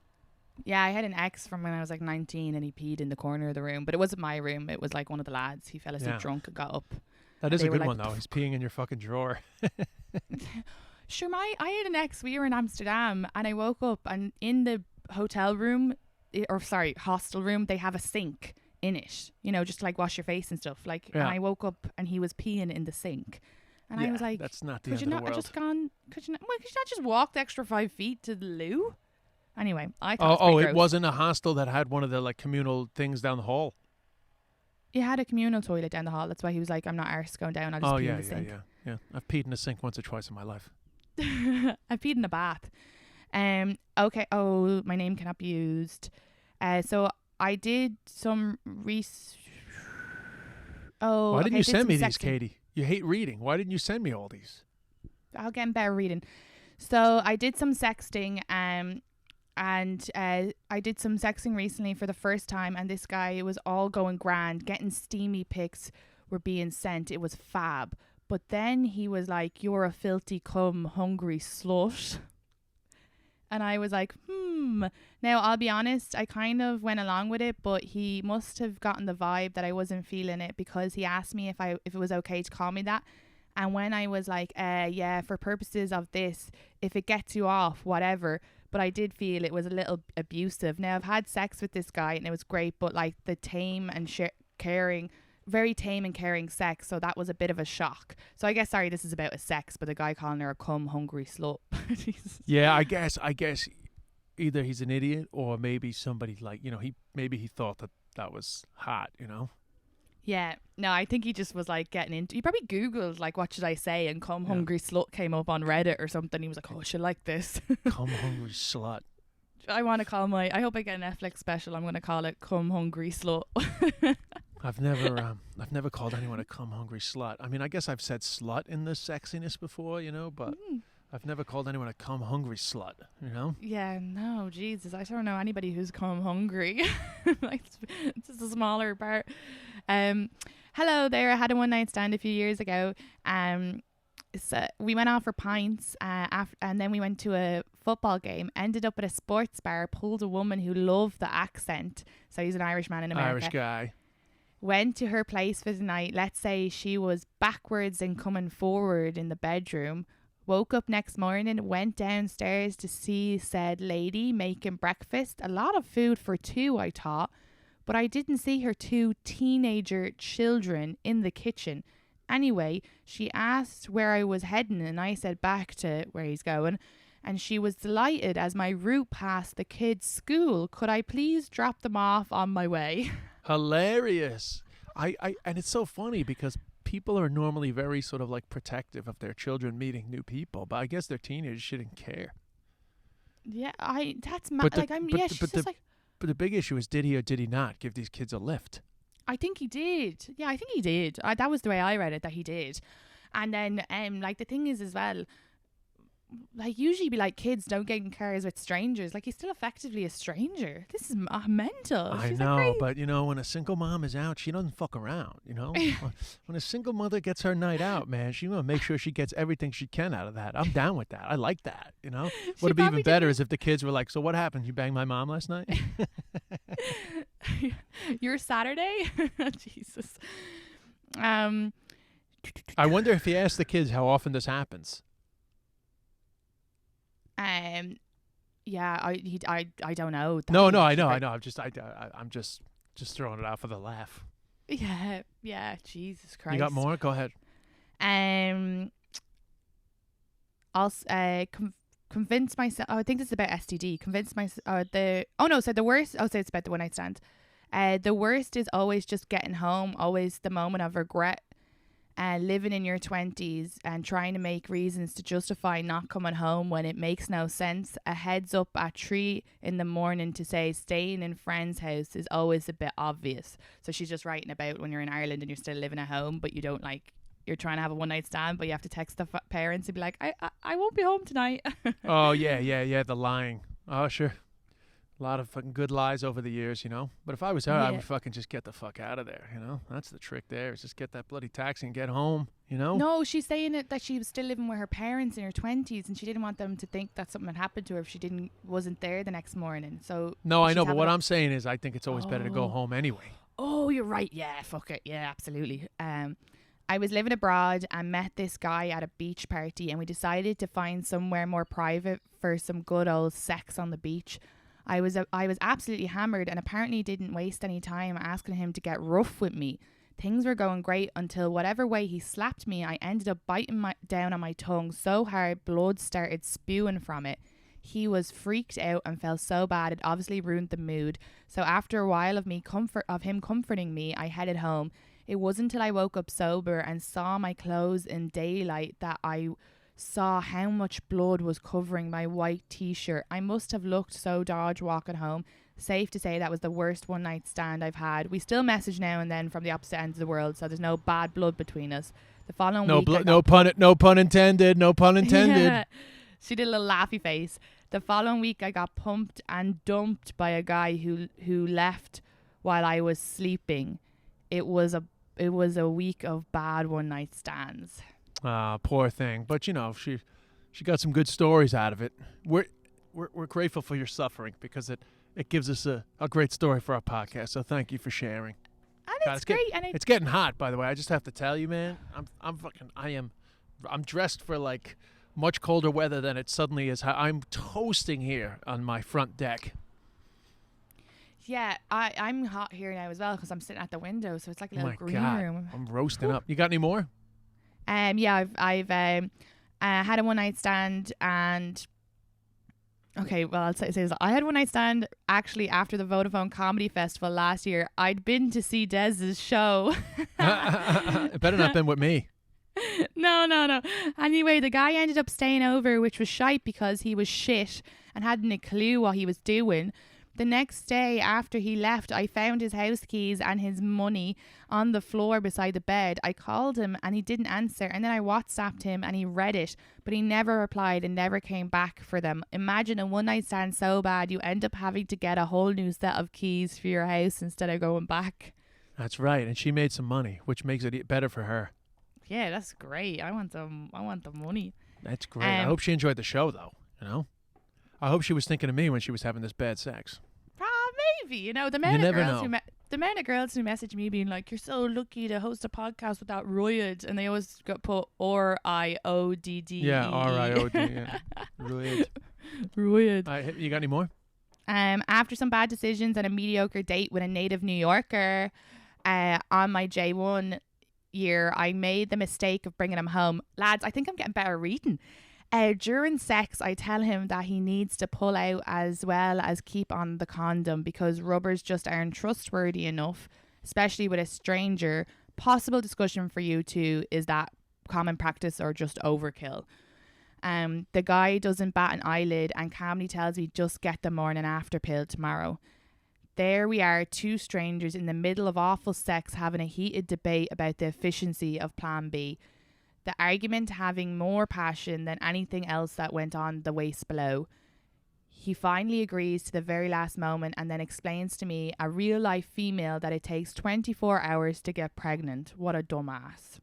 Yeah, I had an ex from when I was like 19, and he peed in the corner of the room, but it wasn't my room. It was like one of the lads. He fell asleep drunk and got up. That is a good one though. He's peeing in your fucking drawer. Sure, I had an ex. We were in Amsterdam, and I woke up, and in the hotel room, hostel room, they have a sink in it. Just to, like, wash your face and stuff. Like, and I woke up, and he was peeing in the sink, and I was like, "That's not the end of the world." Could you not just walk the extra 5 feet to the loo? Anyway, I thought. It wasn't a hostel that had one of the like communal things down the hall. He had a communal toilet down the hall. That's why he was like, I'm not arse going down. I'll just pee in the sink. Yeah. I've peed in a sink once or twice in my life. I peed in a bath. Okay. Oh, my name cannot be used. So I did some Why didn't you send me these, Katie? You hate reading. Why didn't you send me all these? I'll get better reading. So I did some sexting. And I did some sexting recently for the first time, and this guy, it was all going grand, getting steamy pics were being sent. It was fab. But then he was like, you're a filthy cum hungry slut. And I was like, Now, I'll be honest, I kind of went along with it, but he must have gotten the vibe that I wasn't feeling it, because he asked me if it was okay to call me that. And when I was like, yeah, for purposes of this, if it gets you off, whatever. But I did feel it was a little abusive. Now, I've had sex with this guy and it was great, but like the tame and caring, very tame and caring sex. So that was a bit of a shock. So I guess, sorry, this is about a sex, but the guy calling her a cum hungry slut. Yeah, I guess either he's an idiot or maybe somebody like, he thought that was hot, Yeah, no, I think he just was like getting into. He probably Googled like, what should I say, and "cum hungry slut" came up on Reddit or something. He was like, oh, she'll like this. Cum hungry slut. I want to call I hope I get a Netflix special. I'm going to call it "cum hungry slut." I've never called anyone a cum hungry slut. I mean, I guess I've said slut in the sexiness before, but I've never called anyone a cum hungry slut, Yeah, no, Jesus, I don't know anybody who's cum hungry. Like, it's just a smaller part. Hello there. I had a one night stand a few years ago. So we went out for pints and then we went to a football game, ended up at a sports bar, pulled a woman who loved the accent. So he's an Irish man in America. Irish guy. Went to her place for the night. Let's say she was backwards and coming forward in the bedroom. Woke up next morning, went downstairs to see said lady making breakfast. A lot of food for two, I thought. But I didn't see her two teenager children in the kitchen. Anyway, she asked where I was heading and I said back to where he's going. And she was delighted as my route passed the kids' school. Could I please drop them off on my way? Hilarious. And it's so funny because people are normally very sort of like protective of their children meeting new people, but I guess their teenagers shouldn't care. Yeah, that's mad. But the big issue is, did he or did he not give these kids a lift? I think he did. Yeah, I think he did. That was the way I read it, that he did. And then, like, the thing is as well, like, usually be like, kids don't get in cars with strangers. Like, he's still effectively a stranger. This is mental. I know, but when a single mom is out, she doesn't fuck around. When a single mother gets her night out, man, she want to make sure she gets everything she can out of that. I'm down with that. I like that. What'd be even better is if the kids were like, so what happened? You banged my mom last night? Your Saturday? Jesus. I wonder if he asked the kids how often this happens. Yeah, I don't know. No, I know. I'm just throwing it out for the laugh. Yeah, Jesus Christ. You got more? Go ahead. I'll convince myself. Oh, I think this is about STD. Convince myself. So the worst. So it's about the one night stand. The worst is always just getting home. Always the moment of regret. Living in your 20s and trying to make reasons to justify not coming home when it makes no sense. A heads up at 3 a.m. to say staying in friend's house is always a bit obvious. So she's just writing about when you're in Ireland and you're still living at home, but you don't you're trying to have a one night stand, but you have to text the parents and be like, I won't be home tonight. Oh yeah, the lying. Oh sure. A lot of fucking good lies over the years, But if I was her, I would fucking just get the fuck out of there, That's the trick there, is just get that bloody taxi and get home, No, she's saying that she was still living with her parents in her 20s and she didn't want them to think that something had happened to her if she wasn't there the next morning. So no, I know, but what I'm saying is I think it's always better to go home anyway. Oh, you're right. Yeah, fuck it. Yeah, absolutely. I was living abroad and met this guy at a beach party and we decided to find somewhere more private for some good old sex on the beach. I was absolutely hammered and apparently didn't waste any time asking him to get rough with me. Things were going great until whatever way he slapped me, I ended up biting down on my tongue so hard blood started spewing from it. He was freaked out and felt so bad it obviously ruined the mood. So after a while of him comforting me, I headed home. It wasn't until I woke up sober and saw my clothes in daylight that I saw how much blood was covering my white t-shirt. I must have looked so dodge walking home. Safe to say that was the worst one night stand I've had. We still message now and then from the opposite ends of the world, so there's no bad blood between us. The following week, no pun intended. Yeah. She did a little laughy face. The following week I got pumped and dumped by a guy who left while I was sleeping. It was a week of bad one night stands. Poor thing. But she got some good stories out of it. we're grateful for your suffering because it gives us a great story for our podcast. So thank you for sharing. And God, it's great. It's getting hot, by the way. I just have to tell you, man. I'm dressed for like much colder weather than it suddenly is. I'm toasting here on my front deck. Yeah, I'm hot here now as well because I'm sitting at the window, so it's like a little green God, room. I'm roasting up. You got any more? Yeah, I've had a one night stand, and okay, well I'll say this. I had one night stand actually after the Vodafone Comedy Festival last year. I'd been to see Dez's show. It better not been with me. No. Anyway, the guy ended up staying over, which was shite because he was shit and hadn't a clue what he was doing. The next day after he left, I found his house keys and his money on the floor beside the bed. I called him and he didn't answer, and then I WhatsApped him and he read it, but he never replied and never came back for them. Imagine a one night stand so bad you end up having to get a whole new set of keys for your house instead of going back. That's right, and she made some money, which makes it better for her. Yeah, that's great. I want the money. That's great. I hope she enjoyed the show, though. You know, I hope she was thinking of me when she was having this bad sex. Maybe, you know, the amount You of never girls know. the amount of girls who message me being like, "You're so lucky to host a podcast without Royd," and they always put RIODD. Yeah, RIOD. Yeah, Royd. Royd. You got any more? After some bad decisions and a mediocre date with a native New Yorker, on my J1 year, I made the mistake of bringing him home. Lads, I think I'm getting better reading. During sex, I tell him that he needs to pull out as well as keep on the condom because rubbers just aren't trustworthy enough, especially with a stranger. Possible discussion for you two, is that common practice or just overkill? The guy doesn't bat an eyelid and calmly tells me just get the morning after pill tomorrow. There we are, two strangers in the middle of awful sex having a heated debate about the efficiency of Plan B. The argument having more passion than anything else that went on the waist below. He finally agrees to the very last moment and then explains to me, a real life female, that it takes 24 hours to get pregnant. What a dumbass.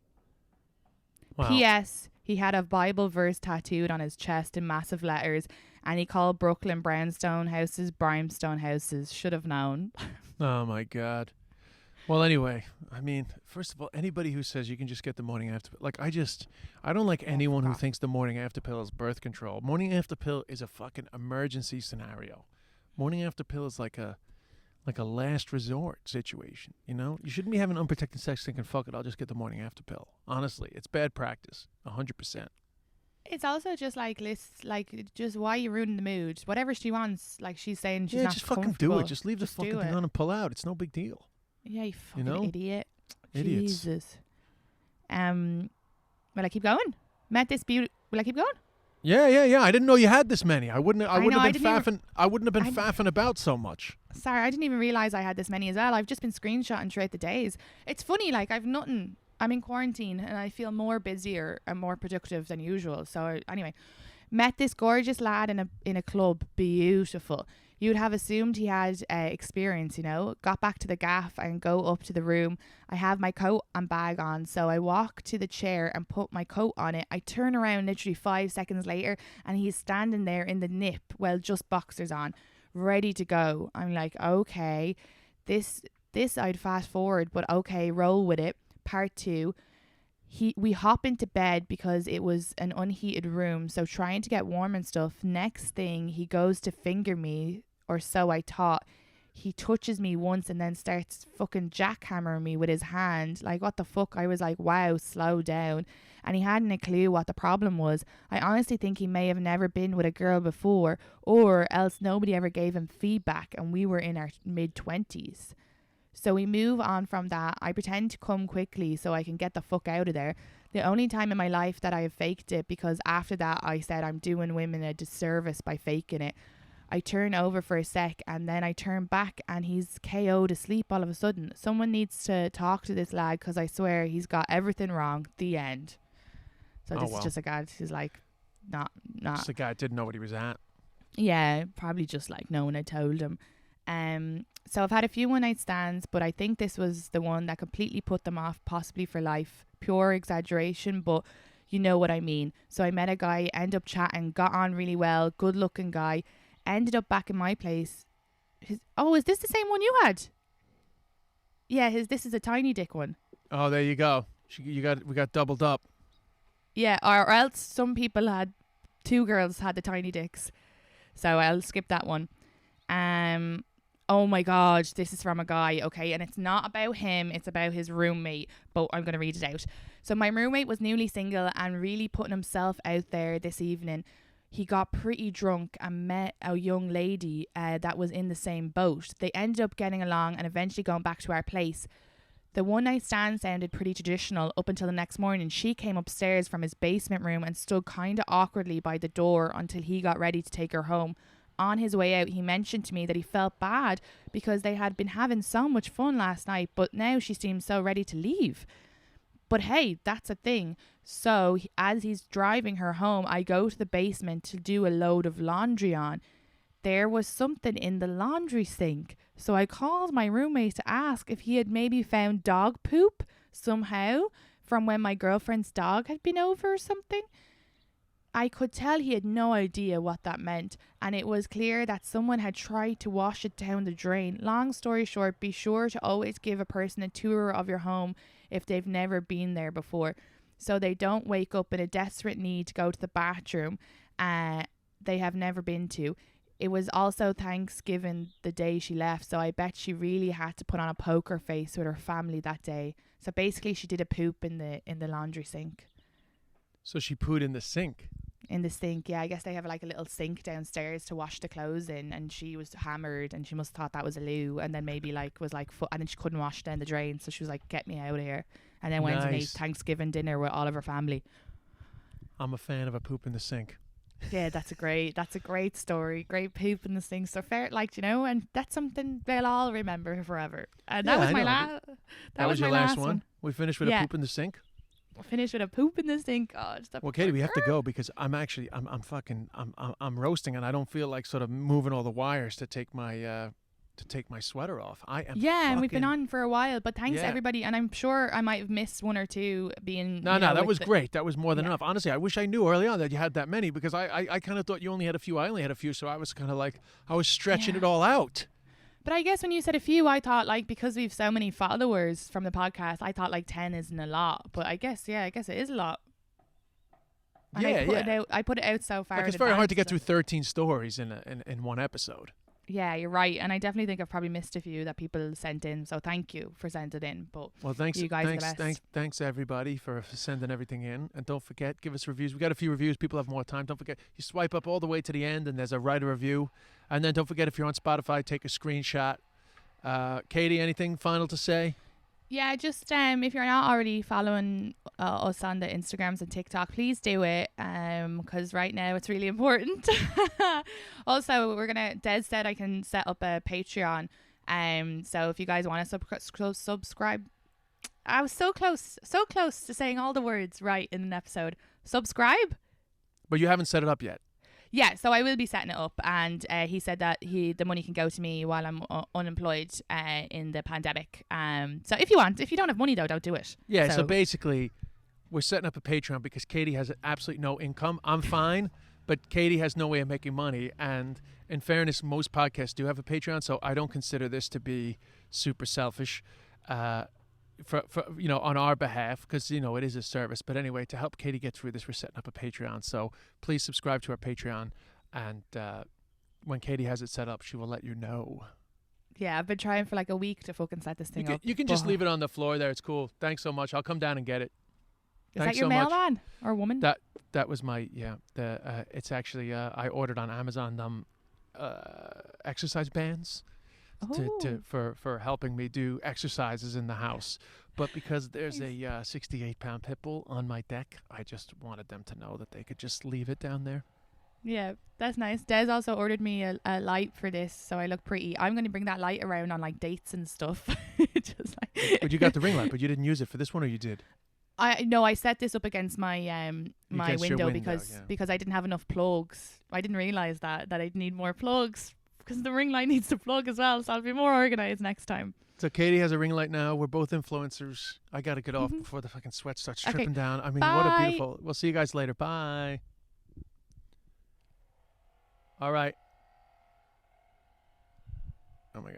Wow. P.S. He had a Bible verse tattooed on his chest in massive letters and he called Brooklyn brownstone houses brimstone houses. Should have known. Oh my God. Well, anyway, I mean, first of all, anybody who says you can just get the morning after, like, I don't like anyone who thinks the morning after pill is birth control. Morning after pill is a fucking emergency scenario. Morning after pill is like a last resort situation. You know, you shouldn't be having unprotected sex thinking, fuck it, I'll just get the morning after pill. Honestly, it's bad practice, 100%. It's also just just why you ruining the mood. Whatever she wants, like she's saying she's not just fucking do comfortable. it. Just leave the Just fucking do thing it. on and pull out. It's no big deal. Yeah, you fucking know? idiot. Idiots. Jesus. Will I keep going? Met this beauty. Will I keep going? Yeah. I didn't know you had this many. I wouldn't have been I faffing about so much. Sorry, I didn't even realize I had this many as well. I've just been screenshotting throughout the days. It's funny, like I've nothing. I'm in quarantine and I feel more busier and more productive than usual. So anyway, met this gorgeous lad in a club. Beautiful. You'd have assumed he had experience, you know. Got back to the gaff and go up to the room. I have my coat and bag on, so I walk to the chair and put my coat on it. I turn around literally 5 seconds later and he's standing there in the nip, well, just boxers on, ready to go. I'm like, okay, this I'd fast forward, but okay, roll with it. Part 2. We hop into bed because it was an unheated room, so trying to get warm and stuff. Next thing, he goes to finger me, or so I thought. He touches me once and then starts fucking jackhammering me with his hand. Like, what the fuck? I was like, wow, slow down. And he hadn't a clue what the problem was. I honestly think he may have never been with a girl before, or else nobody ever gave him feedback and we were in our mid-20s. So we move on from that. I pretend to come quickly so I can get the fuck out of there. The only time in my life that I have faked it, because after that I said I'm doing women a disservice by faking it. I turn over for a sec and then I turn back and he's KO'd asleep all of a sudden. Someone needs to talk to this lad because I swear he's got everything wrong. The end. So this is just a guy who's like not. Just a guy didn't know what he was at. Yeah, probably just like no one had told him. So I've had a few one night stands, but I think this was the one that completely put them off, possibly for life. Pure exaggeration, but you know what I mean. So I met a guy, end up chatting, got on really well, good looking guy. ended up back in my place. Is this the same one you had? Yeah, this is a tiny dick one. Oh, there you go. We got doubled up. Yeah, or else some people had, 2 girls had the tiny dicks. So I'll skip that one. Oh my God, this is from a guy, okay? And it's not about him, it's about his roommate, but I'm going to read it out. So my roommate was newly single and really putting himself out there this evening. He got pretty drunk and met a young lady that was in the same boat. They ended up getting along and eventually going back to our place. The one night stand sounded pretty traditional up until the next morning. She came upstairs from his basement room and stood kind of awkwardly by the door until he got ready to take her home. On his way out, he mentioned to me that he felt bad because they had been having so much fun last night, but now she seemed so ready to leave. But hey, that's a thing. So as he's driving her home, I go to the basement to do a load of laundry on. There was something in the laundry sink. So I called my roommate to ask if he had maybe found dog poop somehow from when my girlfriend's dog had been over or something. I could tell he had no idea what that meant, and it was clear that someone had tried to wash it down the drain. Long story short, be sure to always give a person a tour of your home if they've never been there before, so they don't wake up in a desperate need to go to the bathroom they have never been to. It was also Thanksgiving the day she left, so I bet she really had to put on a poker face with her family that day. So basically she did a poop in the laundry sink. So she pooed in the sink? In the sink, yeah. I guess they have like a little sink downstairs to wash the clothes in, and she was hammered and she must have thought that was a loo, and then maybe like was like and then she couldn't wash down the drain, so she was like, get me out of here, and then went and ate Thanksgiving dinner with all of her family. I'm a fan of a poop in the sink. Yeah, that's a great story. Great poop in the sink. So fair, like, you know, and that's something they'll all remember forever. And that was my last. That was your last one. We finished with a poop in the sink. Finish with a poop in the sink. Well, Katie, we have to go because I'm roasting and I don't feel like sort of moving all the wires to take my sweater off. I am. Yeah, and we've been on for a while, but thanks everybody. And I'm sure I might have missed one or two being. No, that was great. That was more than enough. Honestly, I wish I knew early on that you had that many because I kind of thought you only had a few. I only had a few, so I was kind of like I was stretching it all out. But I guess when you said a few, I thought like because we've so many followers from the podcast, I thought like 10 isn't a lot. But I guess it is a lot. And I put it out so far. Like it's very hard to get through 13 stories in one episode. Yeah, you're right, and I definitely think I've probably missed a few that people sent in. So thank you for sending it in. But thanks, you guys are the best. Thanks everybody for sending everything in, and don't forget, give us reviews. We got a few reviews. People have more time. Don't forget, you swipe up all the way to the end, and there's a write a review. And then don't forget, if you're on Spotify, take a screenshot. Katie, anything final to say? Yeah, just if you're not already following us on the Instagrams and TikTok, please do it because right now it's really important. Also, Des said I can set up a Patreon, so if you guys want to subscribe, I was so close to saying all the words right in an episode. Subscribe, but you haven't set it up yet. Yeah, so I will be setting it up, and he said that the money can go to me while I'm unemployed in the pandemic. So if you don't have money though, don't do it. Yeah, so basically, we're setting up a Patreon because Katie has absolutely no income. I'm fine, but Katie has no way of making money. And in fairness, most podcasts do have a Patreon, so I don't consider this to be super selfish. For on our behalf, because it is a service. But anyway, to help Katie get through this, we're setting up a Patreon, so please subscribe to our Patreon, and when Katie has it set up, she will let you know. Yeah, I've been trying for like a week to fucking set this thing up. You can just leave it on the floor there. It's cool. Thanks so much. I'll come down and get it. Is that your mailman or woman? That was my it's actually I ordered on Amazon exercise bands. For helping me do exercises in the house, but because there's a 68-pound pit bull on my deck, I just wanted them to know that they could just leave it down there. Yeah, that's nice. Des also ordered me a light for this, so I look pretty. I'm going to bring that light around on like dates and stuff. But you got the ring light, but you didn't use it for this one, or you did? I set this up against my my window because I didn't have enough plugs. I didn't realize that I'd need more plugs. Because the ring light needs to plug as well, so I'll be more organized next time. So Katie has a ring light now. We're both influencers. I got to get off before the fucking sweat starts tripping down. I mean, Bye. What a beautiful... We'll see you guys later. Bye. All right. Oh my God.